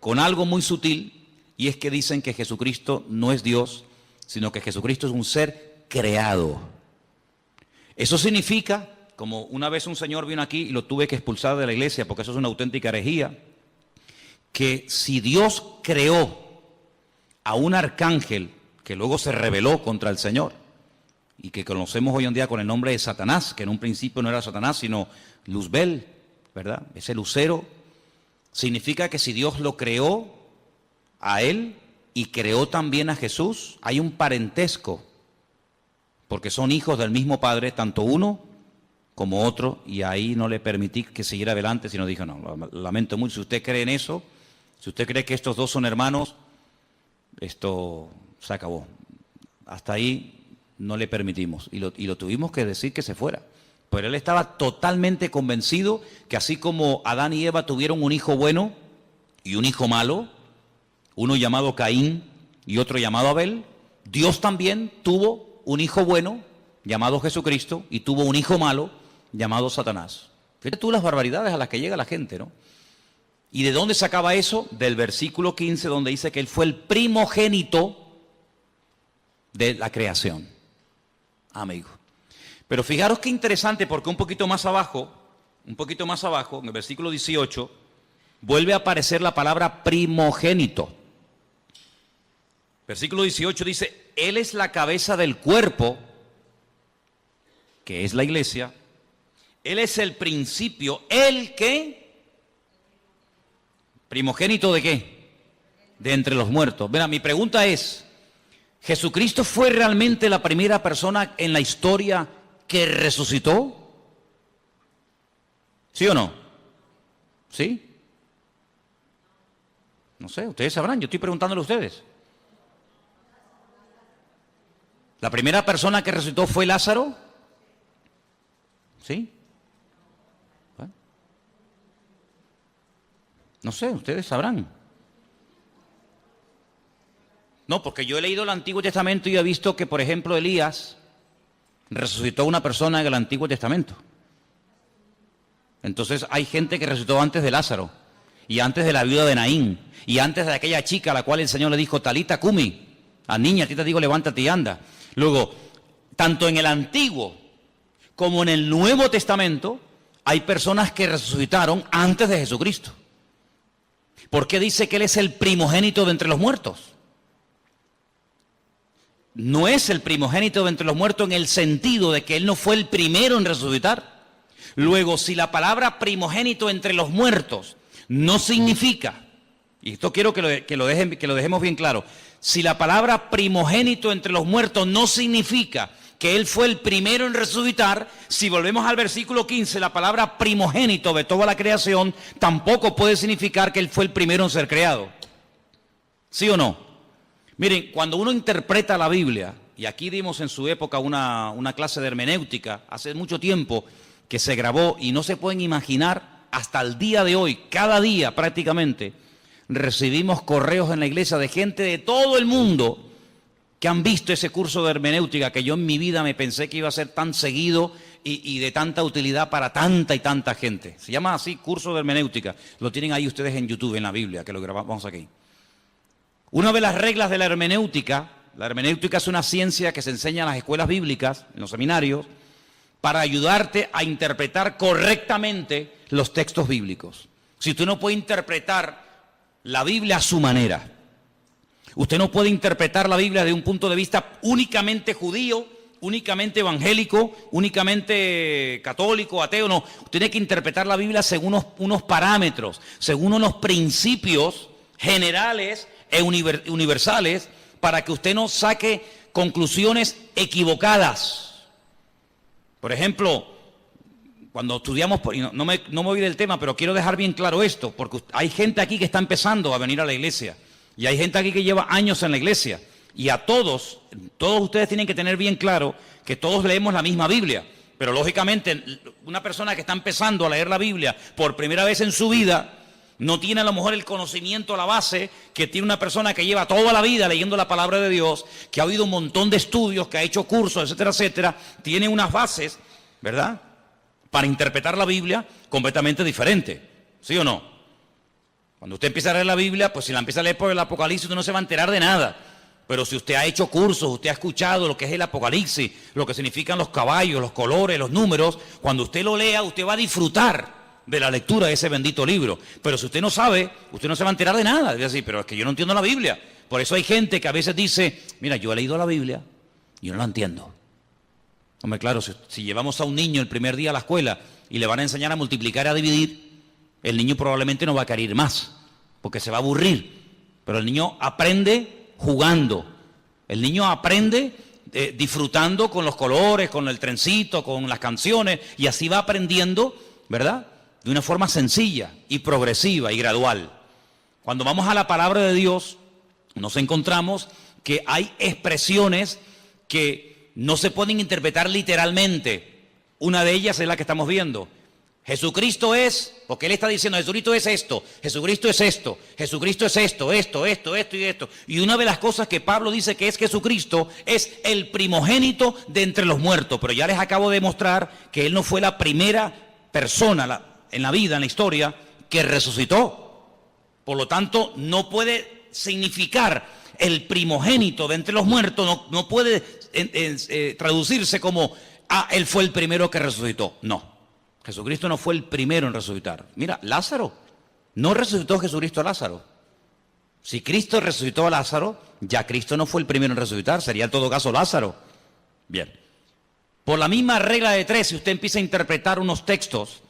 con algo muy sutil, y es que dicen que Jesucristo no es Dios, sino que Jesucristo es un ser creado. Eso significa, como una vez un señor vino aquí y lo tuve que expulsar de la iglesia, porque eso es una auténtica herejía, que si Dios creó a un arcángel que luego se rebeló contra el Señor y que conocemos hoy en día con el nombre de Satanás, que en un principio no era Satanás sino Luzbel, ¿verdad? Ese lucero, significa que si Dios lo creó a él y creó también a Jesús, hay un parentesco, porque son hijos del mismo Padre, tanto uno como otro, y ahí no le permití que siguiera adelante, sino dije, no, lamento mucho, si usted cree en eso, si usted cree que estos dos son hermanos, esto se acabó. Hasta ahí no le permitimos. Y lo tuvimos que decir que se fuera. Pero él estaba totalmente convencido que así como Adán y Eva tuvieron un hijo bueno y un hijo malo, uno llamado Caín y otro llamado Abel, Dios también tuvo un hijo bueno llamado Jesucristo y tuvo un hijo malo llamado Satanás. Fíjate tú las barbaridades a las que llega la gente, ¿no? ¿Y de dónde sacaba eso? Del versículo 15, donde dice que Él fue el primogénito de la creación. Amigo. Pero fijaros qué interesante, porque un poquito más abajo, en el versículo 18, vuelve a aparecer la palabra primogénito. Versículo 18 dice, Él es la cabeza del cuerpo, que es la iglesia. Él es el principio, ¿el qué? ¿Primogénito de qué? De entre los muertos. Mira, mi pregunta es, ¿Jesucristo fue realmente la primera persona en la historia que resucitó? ¿Sí o no? ¿Sí? No sé, ustedes sabrán, yo estoy preguntándole a ustedes. ¿La primera persona que resucitó fue Lázaro? ¿Sí? Bueno. No sé, ustedes sabrán. No, porque yo he leído el Antiguo Testamento y he visto que, por ejemplo, Elías resucitó a una persona en el Antiguo Testamento. Entonces hay gente que resucitó antes de Lázaro, y antes de la viuda de Naín, y antes de aquella chica a la cual el Señor le dijo, Talita cumi, a niña, a ti te digo, levántate y anda. Luego, tanto en el Antiguo como en el Nuevo Testamento, hay personas que resucitaron antes de Jesucristo. ¿Por qué dice que Él es el primogénito de entre los muertos? No es el primogénito de entre los muertos en el sentido de que Él no fue el primero en resucitar. Luego, si la palabra primogénito entre los muertos no significa, y esto quiero que lo dejemos bien claro, si la palabra primogénito entre los muertos no significa que Él fue el primero en resucitar, si volvemos al versículo 15, la palabra primogénito de toda la creación tampoco puede significar que Él fue el primero en ser creado. ¿Sí o no? Miren, cuando uno interpreta la Biblia, y aquí dimos en su época una clase de hermenéutica, hace mucho tiempo que se grabó, y no se pueden imaginar, hasta el día de hoy, cada día prácticamente, recibimos correos en la iglesia de gente de todo el mundo que han visto ese curso de hermenéutica que yo en mi vida me pensé que iba a ser tan seguido y de tanta utilidad para tanta y tanta gente. Se llama así, curso de hermenéutica. Lo tienen ahí ustedes en YouTube, en la Biblia, que lo grabamos aquí. Una de las reglas de la hermenéutica es una ciencia que se enseña en las escuelas bíblicas, en los seminarios, para ayudarte a interpretar correctamente los textos bíblicos. Si usted no puede interpretar la Biblia a su manera, usted no puede interpretar la Biblia de un punto de vista únicamente judío, únicamente evangélico, únicamente católico, ateo, no. Usted tiene que interpretar la Biblia según unos parámetros, según unos principios generales e universales, para que usted no saque conclusiones equivocadas. Por ejemplo, cuando estudiamos, no me voy del tema, pero quiero dejar bien claro esto, porque hay gente aquí que está empezando a venir a la iglesia, y hay gente aquí que lleva años en la iglesia, y a todos ustedes tienen que tener bien claro que todos leemos la misma Biblia, pero lógicamente una persona que está empezando a leer la Biblia por primera vez en su vida, no tiene a lo mejor el conocimiento, la base que tiene una persona que lleva toda la vida leyendo la palabra de Dios, que ha oído un montón de estudios, que ha hecho cursos, etcétera, etcétera. Tiene unas bases, ¿verdad?, para interpretar la Biblia completamente diferente. ¿Sí o no? Cuando usted empieza a leer la Biblia, pues si la empieza a leer por el Apocalipsis, usted no se va a enterar de nada. Pero si usted ha hecho cursos, usted ha escuchado lo que es el Apocalipsis, lo que significan los caballos, los colores, los números, cuando usted lo lea, usted va a disfrutar de la lectura de ese bendito libro. Pero si usted no sabe, usted no se va a enterar de nada. Debe decir, pero es que yo no entiendo la Biblia. Por eso hay gente que a veces dice, mira, yo he leído la Biblia y yo no la entiendo. Hombre, claro, si llevamos a un niño el primer día a la escuela y le van a enseñar a multiplicar y a dividir, el niño probablemente no va a querer ir más, porque se va a aburrir. Pero el niño aprende jugando. El niño aprende disfrutando con los colores, con el trencito, con las canciones, y así va aprendiendo, ¿verdad?, de una forma sencilla y progresiva y gradual. Cuando vamos a la palabra de Dios, nos encontramos que hay expresiones que no se pueden interpretar literalmente. Una de ellas es la que estamos viendo. Jesucristo es, porque Él está diciendo, Jesucristo es esto, Jesucristo es esto, Jesucristo es esto y esto. Y una de las cosas que Pablo dice que es Jesucristo es el primogénito de entre los muertos. Pero ya les acabo de mostrar que Él no fue la primera persona en la vida, en la historia, que resucitó. Por lo tanto, no puede significar el primogénito de entre los muertos, no puede traducirse como, él fue el primero que resucitó. No, Jesucristo no fue el primero en resucitar. Mira, Lázaro, no resucitó Jesucristo a Lázaro. Si Cristo resucitó a Lázaro, ya Cristo no fue el primero en resucitar, sería en todo caso Lázaro. Bien, por la misma regla de tres, si usted empieza a interpretar unos textos,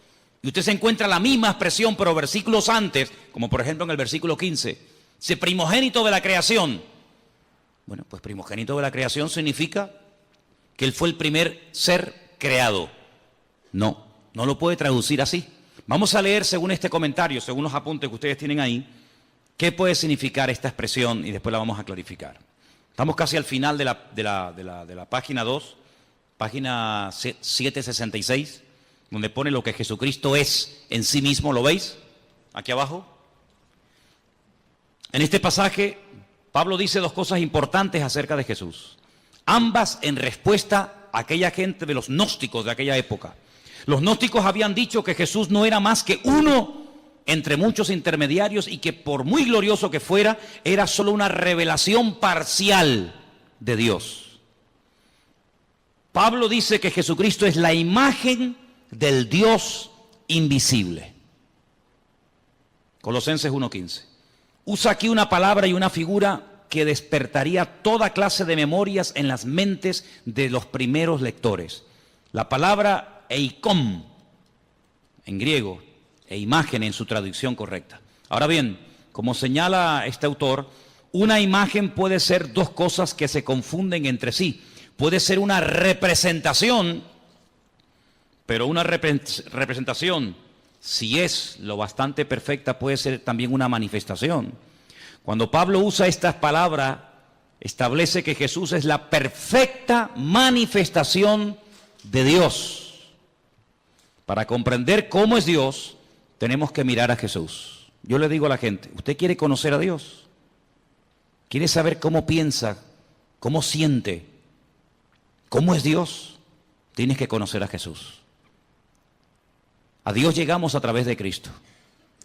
y usted se encuentra la misma expresión, pero versículos antes, como por ejemplo en el versículo 15, dice primogénito de la creación. Bueno, pues primogénito de la creación significa que él fue el primer ser creado. No, no lo puede traducir así. Vamos a leer según este comentario, según los apuntes que ustedes tienen ahí, qué puede significar esta expresión y después la vamos a clarificar. Estamos casi al final de la página 2, página 766, donde pone lo que Jesucristo es en sí mismo, ¿lo veis? Aquí abajo. En este pasaje, Pablo dice dos cosas importantes acerca de Jesús. Ambas en respuesta a aquella gente de los gnósticos de aquella época. Los gnósticos habían dicho que Jesús no era más que uno entre muchos intermediarios y que por muy glorioso que fuera, era solo una revelación parcial de Dios. Pablo dice que Jesucristo es la imagen del Dios invisible. Colosenses 1:15. Usa aquí una palabra y una figura que despertaría toda clase de memorias en las mentes de los primeros lectores. La palabra eikon, en griego, e imagen en su traducción correcta. Ahora bien, como señala este autor, una imagen puede ser dos cosas que se confunden entre sí. Puede ser una representación, pero una representación, si es lo bastante perfecta, puede ser también una manifestación. Cuando Pablo usa estas palabras, establece que Jesús es la perfecta manifestación de Dios. Para comprender cómo es Dios, tenemos que mirar a Jesús. Yo le digo a la gente, ¿usted quiere conocer a Dios? ¿Quiere saber cómo piensa, cómo siente, cómo es Dios? Tienes que conocer a Jesús. A Dios llegamos a través de Cristo.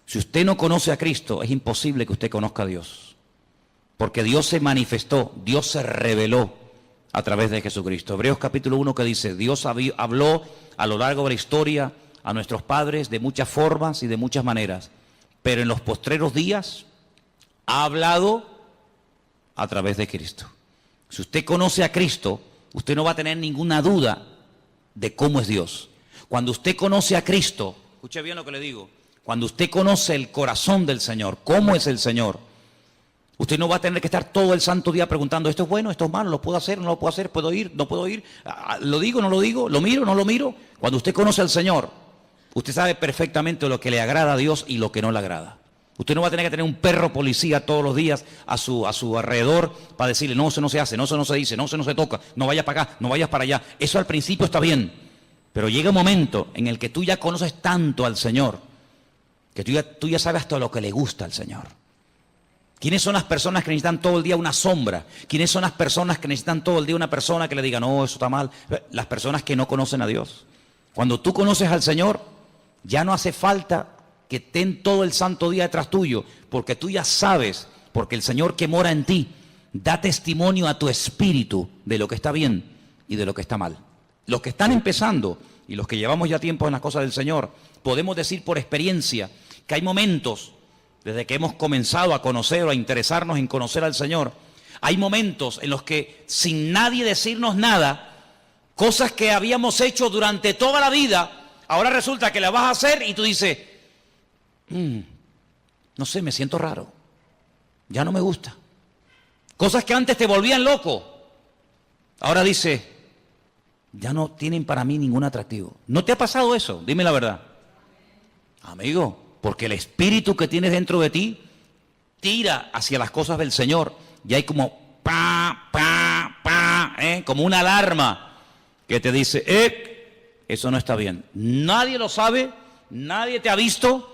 Si usted no conoce a Cristo, es imposible que usted conozca a Dios. Porque Dios se manifestó, Dios se reveló a través de Jesucristo. Hebreos capítulo 1 que dice, Dios habló a lo largo de la historia a nuestros padres de muchas formas y de muchas maneras. Pero en los postreros días ha hablado a través de Cristo. Si usted conoce a Cristo, usted no va a tener ninguna duda de cómo es Dios. Cuando usted conoce a Cristo, escuche bien lo que le digo, cuando usted conoce el corazón del Señor, cómo es el Señor, usted no va a tener que estar todo el santo día preguntando, esto es bueno, esto es malo, lo puedo hacer, no lo puedo hacer, puedo ir, no puedo ir, lo digo, no lo digo, lo miro, no lo miro. Cuando usted conoce al Señor, usted sabe perfectamente lo que le agrada a Dios y lo que no le agrada. Usted no va a tener que tener un perro policía todos los días a su alrededor para decirle, no, eso no se hace, no, eso no se dice, no, eso no se toca, no vayas para acá, no vayas para allá. Eso al principio está bien, pero llega un momento en el que tú ya conoces tanto al Señor, que tú ya sabes hasta lo que le gusta al Señor. ¿Quiénes son las personas que necesitan todo el día una sombra? ¿Quiénes son las personas que necesitan todo el día una persona que le diga, no, eso está mal? Las personas que no conocen a Dios. Cuando tú conoces al Señor, ya no hace falta que estén todo el santo día detrás tuyo, porque tú ya sabes, porque el Señor que mora en ti da testimonio a tu espíritu de lo que está bien y de lo que está mal. Los que están empezando y los que llevamos ya tiempo en las cosas del Señor, podemos decir por experiencia que hay momentos, desde que hemos comenzado a conocer o a interesarnos en conocer al Señor, hay momentos en los que sin nadie decirnos nada, cosas que habíamos hecho durante toda la vida, ahora resulta que las vas a hacer y tú dices, no sé, me siento raro, ya no me gusta. Cosas que antes te volvían loco, ahora dices, ya no tienen para mí ningún atractivo. ¿No te ha pasado eso? Dime la verdad. Amigo, porque el espíritu que tienes dentro de ti tira hacia las cosas del Señor y hay como como una alarma que te dice, eso no está bien. Nadie lo sabe, nadie te ha visto,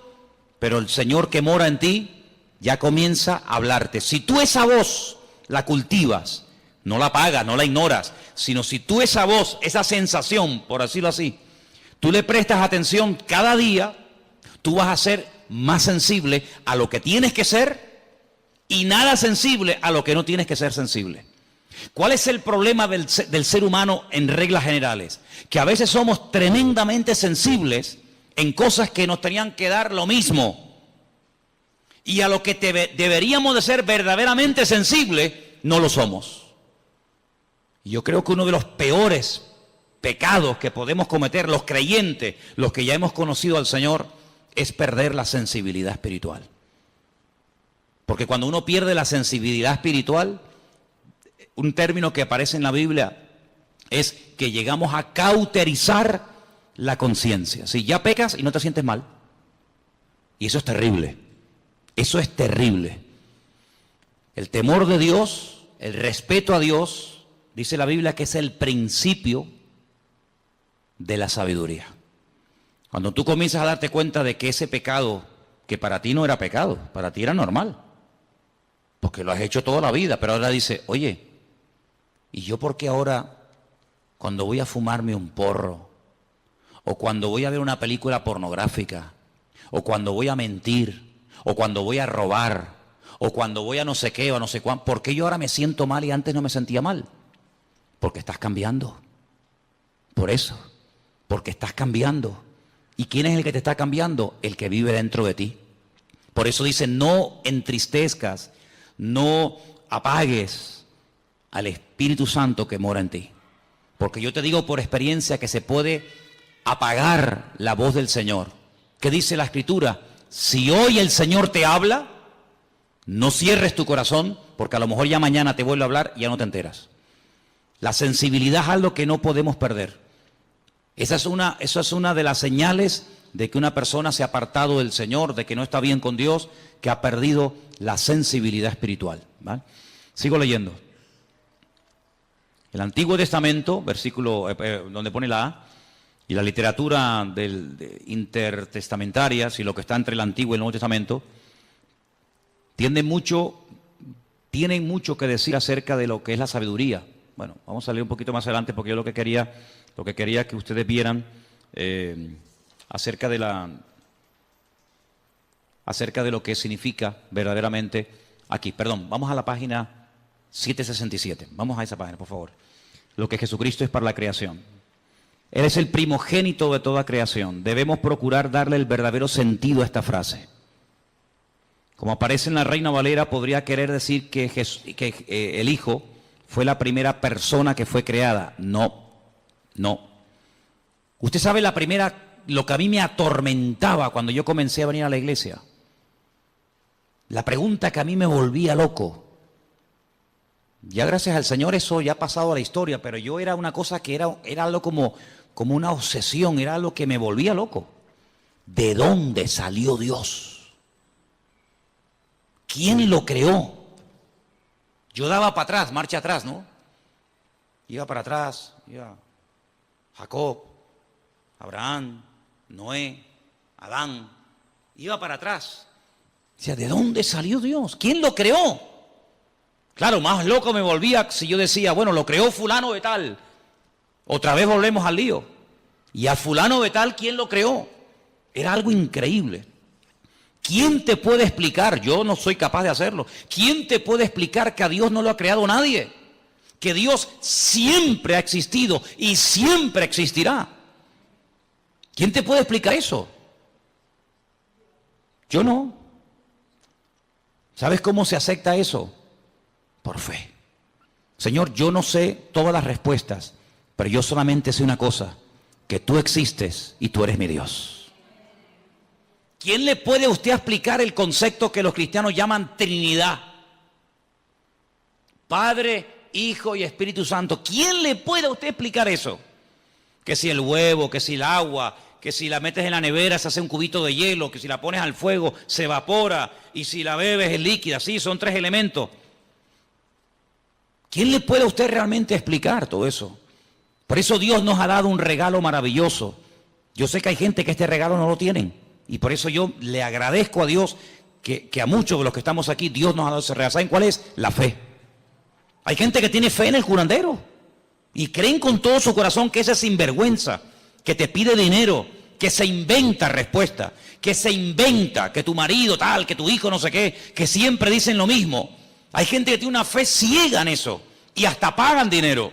pero el Señor que mora en ti ya comienza a hablarte. Si tú esa voz la cultivas, no la apagas, no la ignoras, sino si tú esa voz, esa sensación, por decirlo así, tú le prestas atención cada día, tú vas a ser más sensible a lo que tienes que ser y nada sensible a lo que no tienes que ser sensible. ¿Cuál es el problema del ser humano en reglas generales? Que a veces somos tremendamente sensibles en cosas que nos tenían que dar lo mismo. Y a lo que deberíamos de ser verdaderamente sensibles, no lo somos. Y yo creo que uno de los peores pecados que podemos cometer los creyentes, los que ya hemos conocido al Señor, es perder la sensibilidad espiritual. Porque cuando uno pierde la sensibilidad espiritual, un término que aparece en la Biblia es que llegamos a cauterizar la conciencia. Si ya pecas y no te sientes mal. Y eso es terrible. Eso es terrible. El temor de Dios, el respeto a Dios, dice la Biblia que es el principio de la sabiduría. Cuando tú comienzas a darte cuenta de que ese pecado, que para ti no era pecado, para ti era normal, porque lo has hecho toda la vida, pero ahora dice, oye, ¿y yo por qué ahora, cuando voy a fumarme un porro, o cuando voy a ver una película pornográfica, o cuando voy a mentir, o cuando voy a robar, o cuando voy a no sé qué, o a no sé cuánto, ¿por qué yo ahora me siento mal y antes no me sentía mal? Porque estás cambiando. Por eso, porque estás cambiando. ¿Y quién es el que te está cambiando? El que vive dentro de ti. Por eso dice, no entristezcas, no apagues al Espíritu Santo que mora en ti. Porque yo te digo por experiencia que se puede apagar la voz del Señor. ¿Qué dice la Escritura? Si hoy el Señor te habla, no cierres tu corazón, porque a lo mejor ya mañana te vuelve a hablar y ya no te enteras. La sensibilidad es algo que no podemos perder. Esa es una de las señales de que una persona se ha apartado del Señor, de que no está bien con Dios, que ha perdido la sensibilidad espiritual. ¿Vale? Sigo leyendo. El Antiguo Testamento, versículo donde pone la A, y la literatura intertestamentaria, si lo que está entre el Antiguo y el Nuevo Testamento, tienen mucho que decir acerca de lo que es la sabiduría. Bueno, vamos a leer un poquito más adelante porque yo lo que quería que ustedes vieran acerca de lo que significa verdaderamente aquí. Perdón, vamos a la página 767. Vamos a esa página, por favor. Lo que Jesucristo es para la creación. Él es el primogénito de toda creación. Debemos procurar darle el verdadero sentido a esta frase. Como aparece en la Reina Valera, podría querer decir que el Hijo fue la primera persona que fue creada. No. Usted sabe lo que a mí me atormentaba cuando yo comencé a venir a la iglesia. La pregunta que a mí me volvía loco. Ya gracias al Señor eso ya ha pasado a la historia, pero yo era una cosa que era algo como una obsesión, era algo que me volvía loco. ¿De dónde salió Dios? ¿Quién lo creó? Yo daba para atrás, marcha atrás, ¿no? Iba para atrás, iba Jacob, Abraham, Noé, Adán, iba para atrás. Decía, ¿de dónde salió Dios? ¿Quién lo creó? Claro, más loco me volvía si yo decía, bueno, lo creó fulano de tal. Otra vez volvemos al lío. Y a fulano de tal, ¿quién lo creó? Era algo increíble. ¿Quién te puede explicar? Yo no soy capaz de hacerlo. ¿Quién te puede explicar que a Dios no lo ha creado nadie? Que Dios siempre ha existido y siempre existirá. ¿Quién te puede explicar eso? Yo no. ¿Sabes cómo se acepta eso? Por fe. Señor, yo no sé todas las respuestas, pero yo solamente sé una cosa, que tú existes y tú eres mi Dios. ¿Quién le puede a usted explicar el concepto que los cristianos llaman Trinidad? Padre, Hijo y Espíritu Santo. ¿Quién le puede a usted explicar eso? Que si el huevo, que si el agua, que si la metes en la nevera se hace un cubito de hielo, que si la pones al fuego se evapora y si la bebes es líquida. Sí, son 3 elementos. ¿Quién le puede a usted realmente explicar todo eso? Por eso Dios nos ha dado un regalo maravilloso. Yo sé que hay gente que este regalo no lo tienen. Y por eso yo le agradezco a Dios que a muchos de los que estamos aquí, Dios nos ha dado ese regalo. ¿Saben cuál es? La fe. Hay gente que tiene fe en el curandero. Y creen con todo su corazón que ese sinvergüenza, que te pide dinero, que se inventa respuesta, que se inventa que tu marido tal, que tu hijo no sé qué, que siempre dicen lo mismo. Hay gente que tiene una fe ciega en eso y hasta pagan dinero.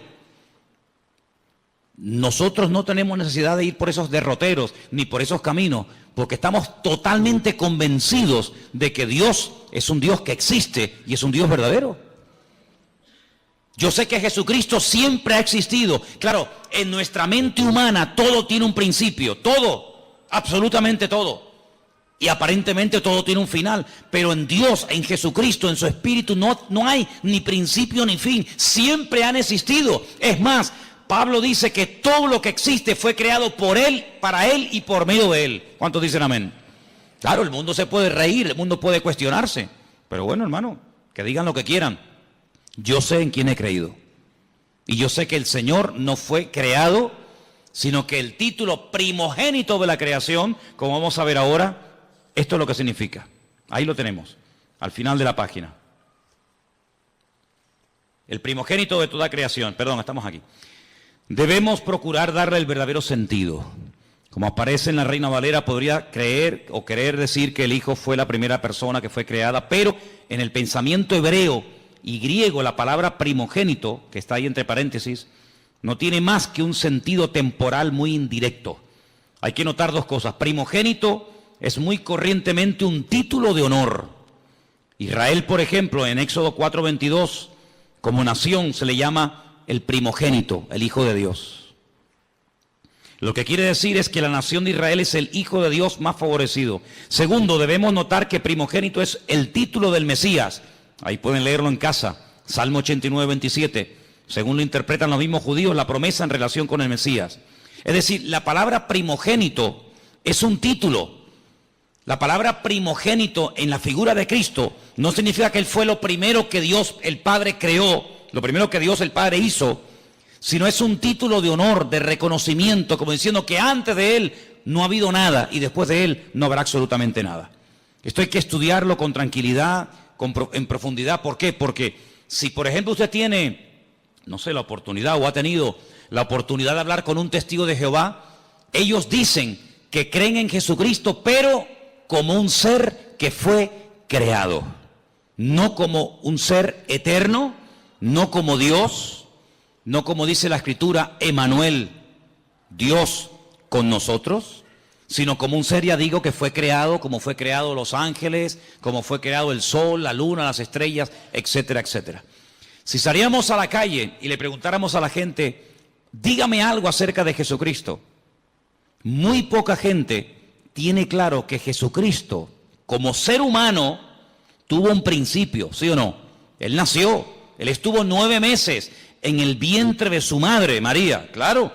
Nosotros no tenemos necesidad de ir por esos derroteros ni por esos caminos, porque estamos totalmente convencidos de que Dios es un Dios que existe y es un Dios verdadero. Yo sé que Jesucristo siempre ha existido. Claro, en nuestra mente humana todo tiene un principio, todo, absolutamente todo. Y aparentemente todo tiene un final. Pero en Dios, en Jesucristo, en su Espíritu, no hay ni principio ni fin. Siempre han existido. Es más, Pablo dice que todo lo que existe fue creado por Él, para Él y por medio de Él. ¿Cuántos dicen amén? Claro, el mundo se puede reír, el mundo puede cuestionarse. Pero bueno, hermano, que digan lo que quieran. Yo sé en quién he creído. Y yo sé que el Señor no fue creado, sino que el título primogénito de la creación, como vamos a ver ahora, esto es lo que significa. Ahí lo tenemos, al final de la página. El primogénito de toda creación. Perdón, estamos aquí. Debemos procurar darle el verdadero sentido. Como aparece en la Reina Valera, podría creer o querer decir que el Hijo fue la primera persona que fue creada, pero en el pensamiento hebreo y griego, la palabra primogénito, que está ahí entre paréntesis, no tiene más que un sentido temporal muy indirecto. Hay que notar dos cosas. Primogénito es muy corrientemente un título de honor. Israel, por ejemplo, en Éxodo 4:22, como nación se le llama el primogénito, el Hijo de Dios. Lo que quiere decir es que la nación de Israel es el Hijo de Dios más favorecido. Segundo, debemos notar que primogénito es el título del Mesías. Ahí pueden leerlo en casa, Salmo 89:27. Según lo interpretan los mismos judíos, la promesa en relación con el Mesías. Es decir, la palabra primogénito es un título. La palabra primogénito en la figura de Cristo no significa que Él fue lo primero que Dios el Padre creó, lo primero que Dios el Padre hizo, sino es un título de honor, de reconocimiento, como diciendo que antes de Él no ha habido nada y después de Él no habrá absolutamente nada. Esto hay que estudiarlo con tranquilidad, en profundidad. ¿Por qué? Porque si, por ejemplo, usted tiene, no sé, la oportunidad o ha tenido la oportunidad de hablar con un testigo de Jehová, ellos dicen que creen en Jesucristo, pero como un ser que fue creado, no como un ser eterno, no como Dios, no como dice la Escritura, Emmanuel, Dios con nosotros, sino como un ser, ya digo, que fue creado, como fue creado los ángeles, como fue creado el sol, la luna, las estrellas, etcétera, etcétera. Si saliéramos a la calle y le preguntáramos a la gente, dígame algo acerca de Jesucristo, muy poca gente tiene claro que Jesucristo, como ser humano, tuvo un principio, ¿sí o no? Él nació, Él estuvo 9 meses en el vientre de su madre, María, claro,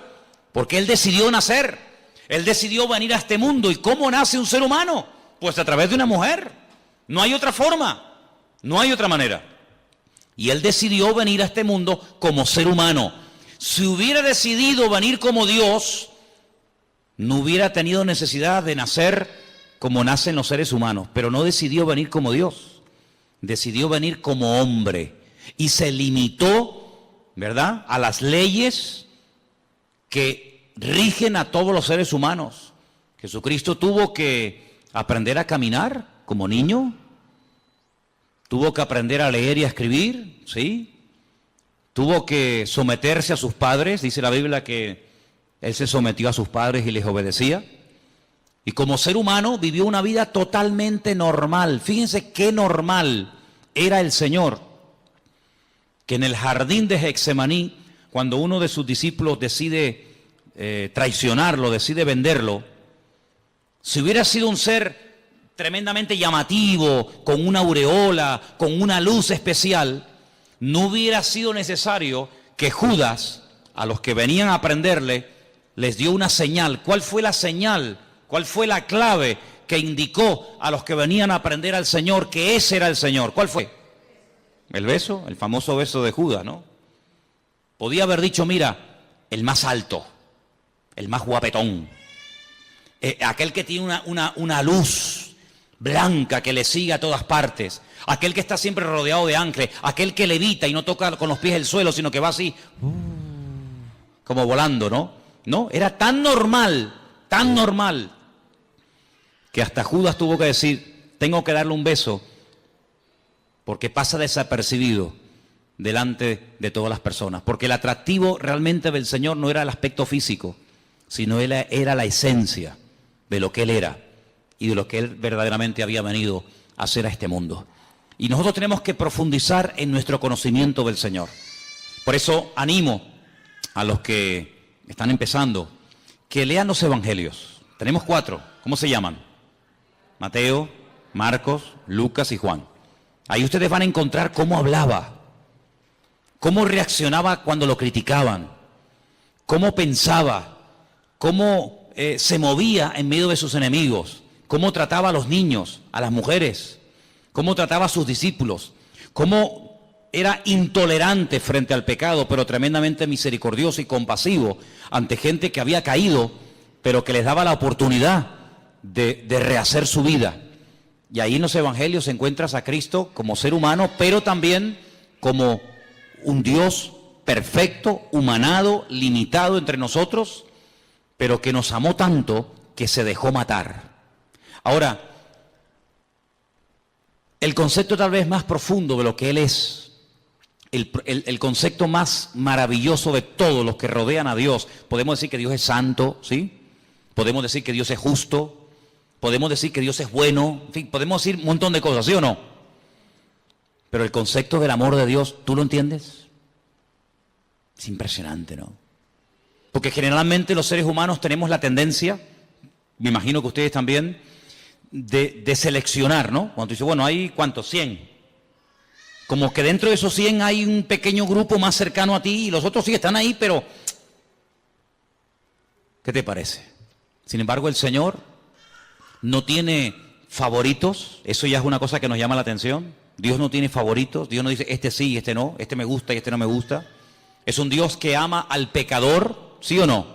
porque Él decidió nacer. Él decidió venir a este mundo. ¿Y cómo nace un ser humano? Pues a través de una mujer. No hay otra forma, no hay otra manera. Y Él decidió venir a este mundo como ser humano. Si hubiera decidido venir como Dios, no hubiera tenido necesidad de nacer como nacen los seres humanos. Pero no decidió venir como Dios. Decidió venir como hombre. Y se limitó, ¿verdad?, a las leyes que rigen a todos los seres humanos. Jesucristo tuvo que aprender a caminar como niño, tuvo que aprender a leer y a escribir, ¿sí? Tuvo que someterse a sus padres, dice la Biblia que Él se sometió a sus padres y les obedecía. Y como ser humano vivió una vida totalmente normal. Fíjense qué normal era el Señor, que en el jardín de Getsemaní, cuando uno de sus discípulos decide traicionarlo, decide venderlo, si hubiera sido un ser tremendamente llamativo, con una aureola, con una luz especial, no hubiera sido necesario que Judas, a los que venían a prenderle, les dio una señal. ¿Cuál fue la señal? ¿Cuál fue la clave que indicó a los que venían a prender al Señor que ese era el Señor? ¿Cuál fue? El beso, el famoso beso de Judas, ¿no? Podía haber dicho, mira, el más alto, el más guapetón, aquel que tiene una luz blanca que le sigue a todas partes, aquel que está siempre rodeado de ángeles, aquel que levita y no toca con los pies el suelo, sino que va así, como volando, ¿no? No, era tan normal tan normal, que hasta Judas tuvo que decir, tengo que darle un beso, porque pasa desapercibido delante de todas las personas. Porque el atractivo realmente del Señor no era el aspecto físico, sino era la esencia de lo que Él era y de lo que Él verdaderamente había venido a hacer a este mundo. Y nosotros tenemos que profundizar en nuestro conocimiento del Señor. Por eso animo a los que están empezando que lean los evangelios. Tenemos 4. ¿Cómo se llaman? Mateo, Marcos, Lucas y Juan. Ahí ustedes van a encontrar cómo hablaba, cómo reaccionaba cuando lo criticaban, cómo pensaba, cómo se movía en medio de sus enemigos, cómo trataba a los niños, a las mujeres, cómo trataba a sus discípulos, cómo era intolerante frente al pecado, pero tremendamente misericordioso y compasivo ante gente que había caído, pero que les daba la oportunidad de rehacer su vida. Y ahí en los evangelios encuentras a Cristo como ser humano, pero también como un Dios perfecto, humanado, limitado entre nosotros, pero que nos amó tanto que se dejó matar. Ahora, el concepto tal vez más profundo de lo que Él es, el concepto más maravilloso de todos los que rodean a Dios, podemos decir que Dios es santo, ¿sí? Podemos decir que Dios es justo, podemos decir que Dios es bueno, en fin, podemos decir un montón de cosas, ¿sí o no? Pero el concepto del amor de Dios, ¿tú lo entiendes? Es impresionante, ¿no? Porque generalmente los seres humanos tenemos la tendencia, me imagino que ustedes también, de seleccionar, ¿no? Cuando tú dices, bueno, hay ¿cuántos? 100. Como que dentro de esos 100 hay un pequeño grupo más cercano a ti y los otros sí están ahí, pero ¿qué te parece? Sin embargo, el Señor no tiene favoritos, eso ya es una cosa que nos llama la atención. Dios no tiene favoritos, Dios no dice este sí y este no, este me gusta y este no me gusta. Es un Dios que ama al pecador, ¿sí o no?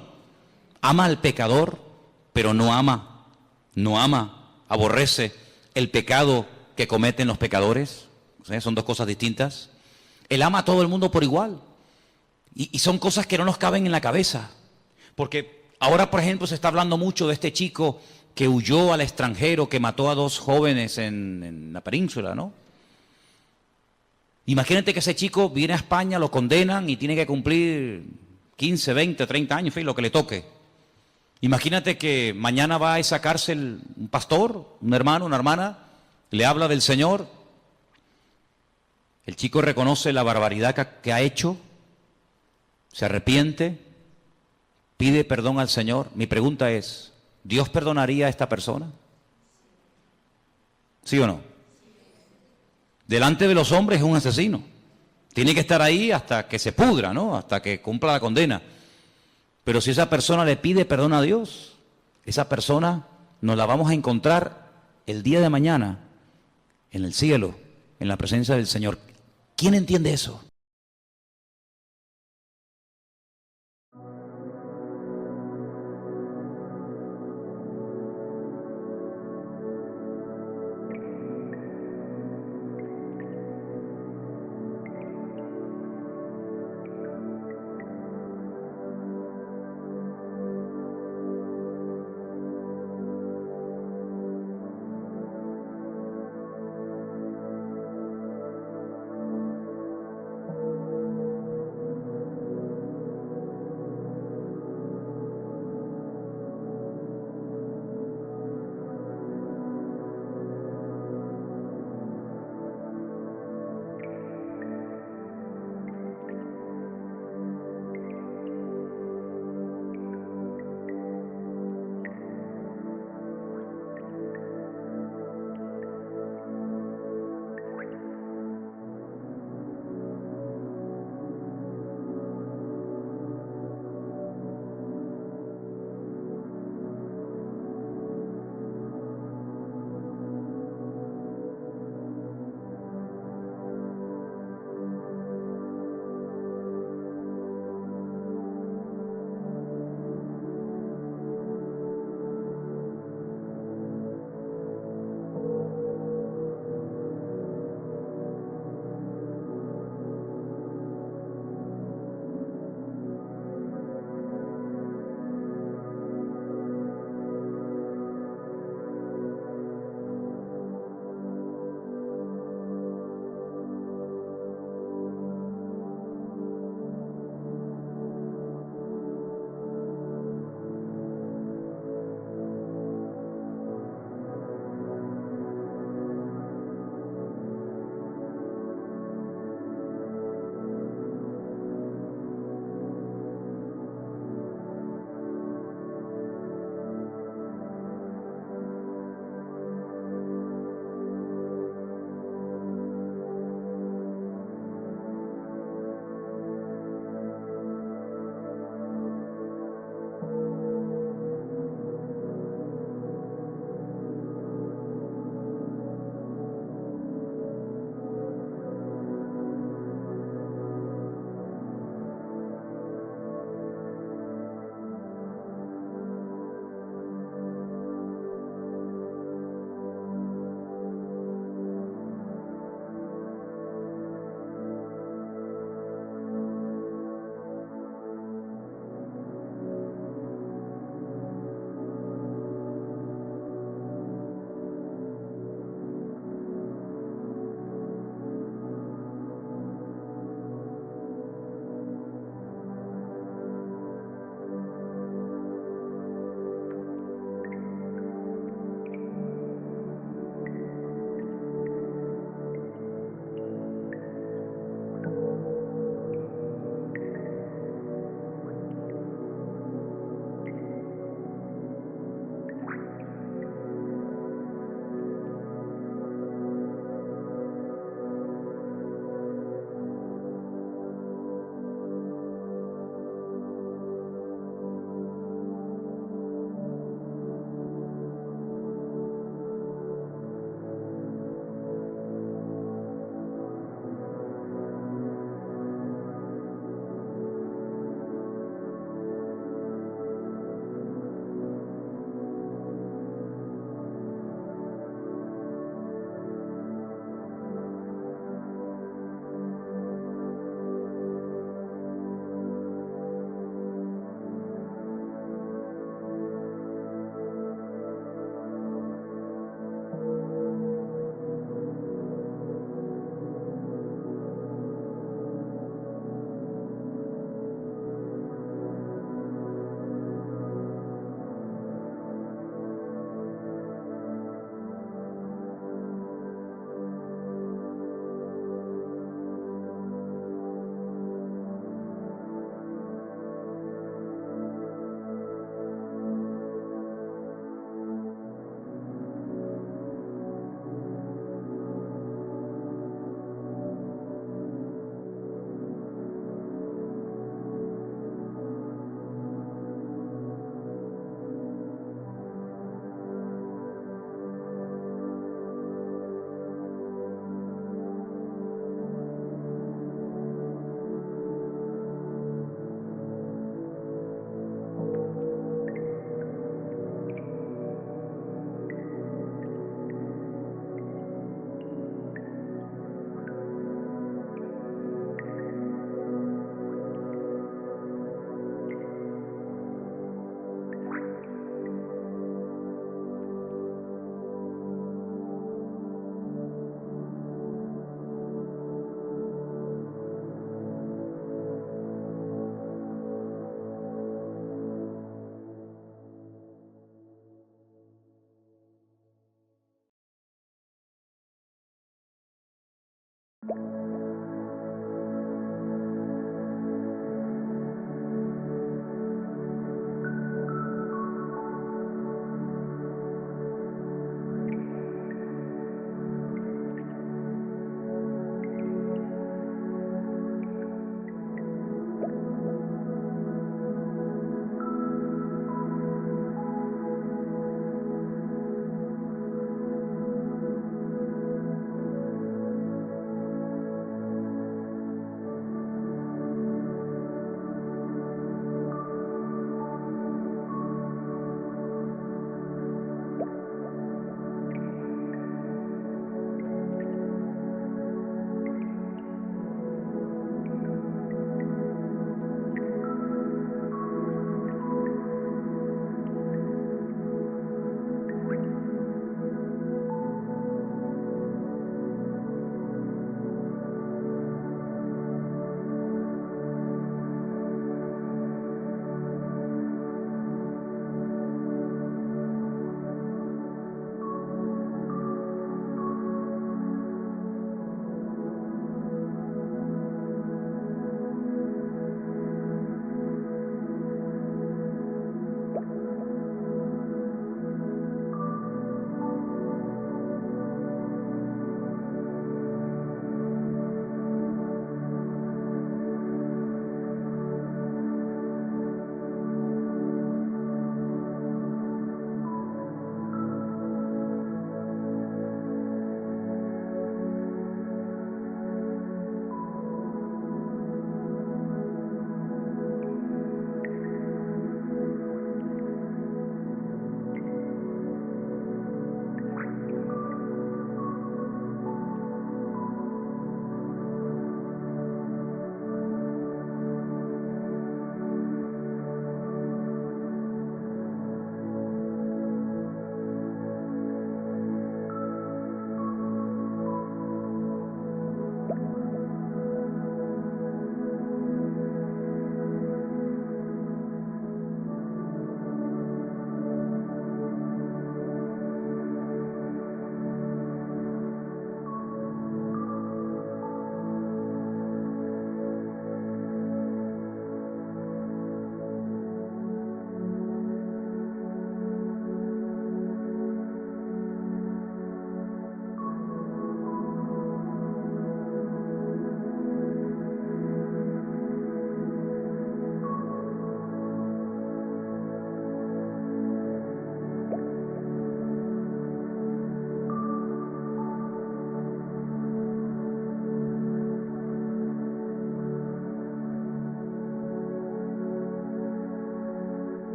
Ama al pecador, pero no ama, aborrece el pecado que cometen los pecadores. ¿Sí? Son dos cosas distintas. Él ama a todo el mundo por igual. Y son cosas que no nos caben en la cabeza. Porque ahora, por ejemplo, se está hablando mucho de este chico que huyó al extranjero, que mató a 2 jóvenes en la península, ¿no? Imagínate que ese chico viene a España, lo condenan y tiene que cumplir 15, 20, 30 años, en fin, lo que le toque. Imagínate que mañana va a esa cárcel un pastor, un hermano, una hermana, le habla del Señor. El chico reconoce la barbaridad que ha hecho, se arrepiente, pide perdón al Señor. Mi pregunta es, ¿Dios perdonaría a esta persona? ¿Sí o no? Delante de los hombres es un asesino. Tiene que estar ahí hasta que se pudra, ¿no? Hasta que cumpla la condena. Pero si esa persona le pide perdón a Dios, esa persona nos la vamos a encontrar el día de mañana en el cielo, en la presencia del Señor. ¿Quién entiende eso?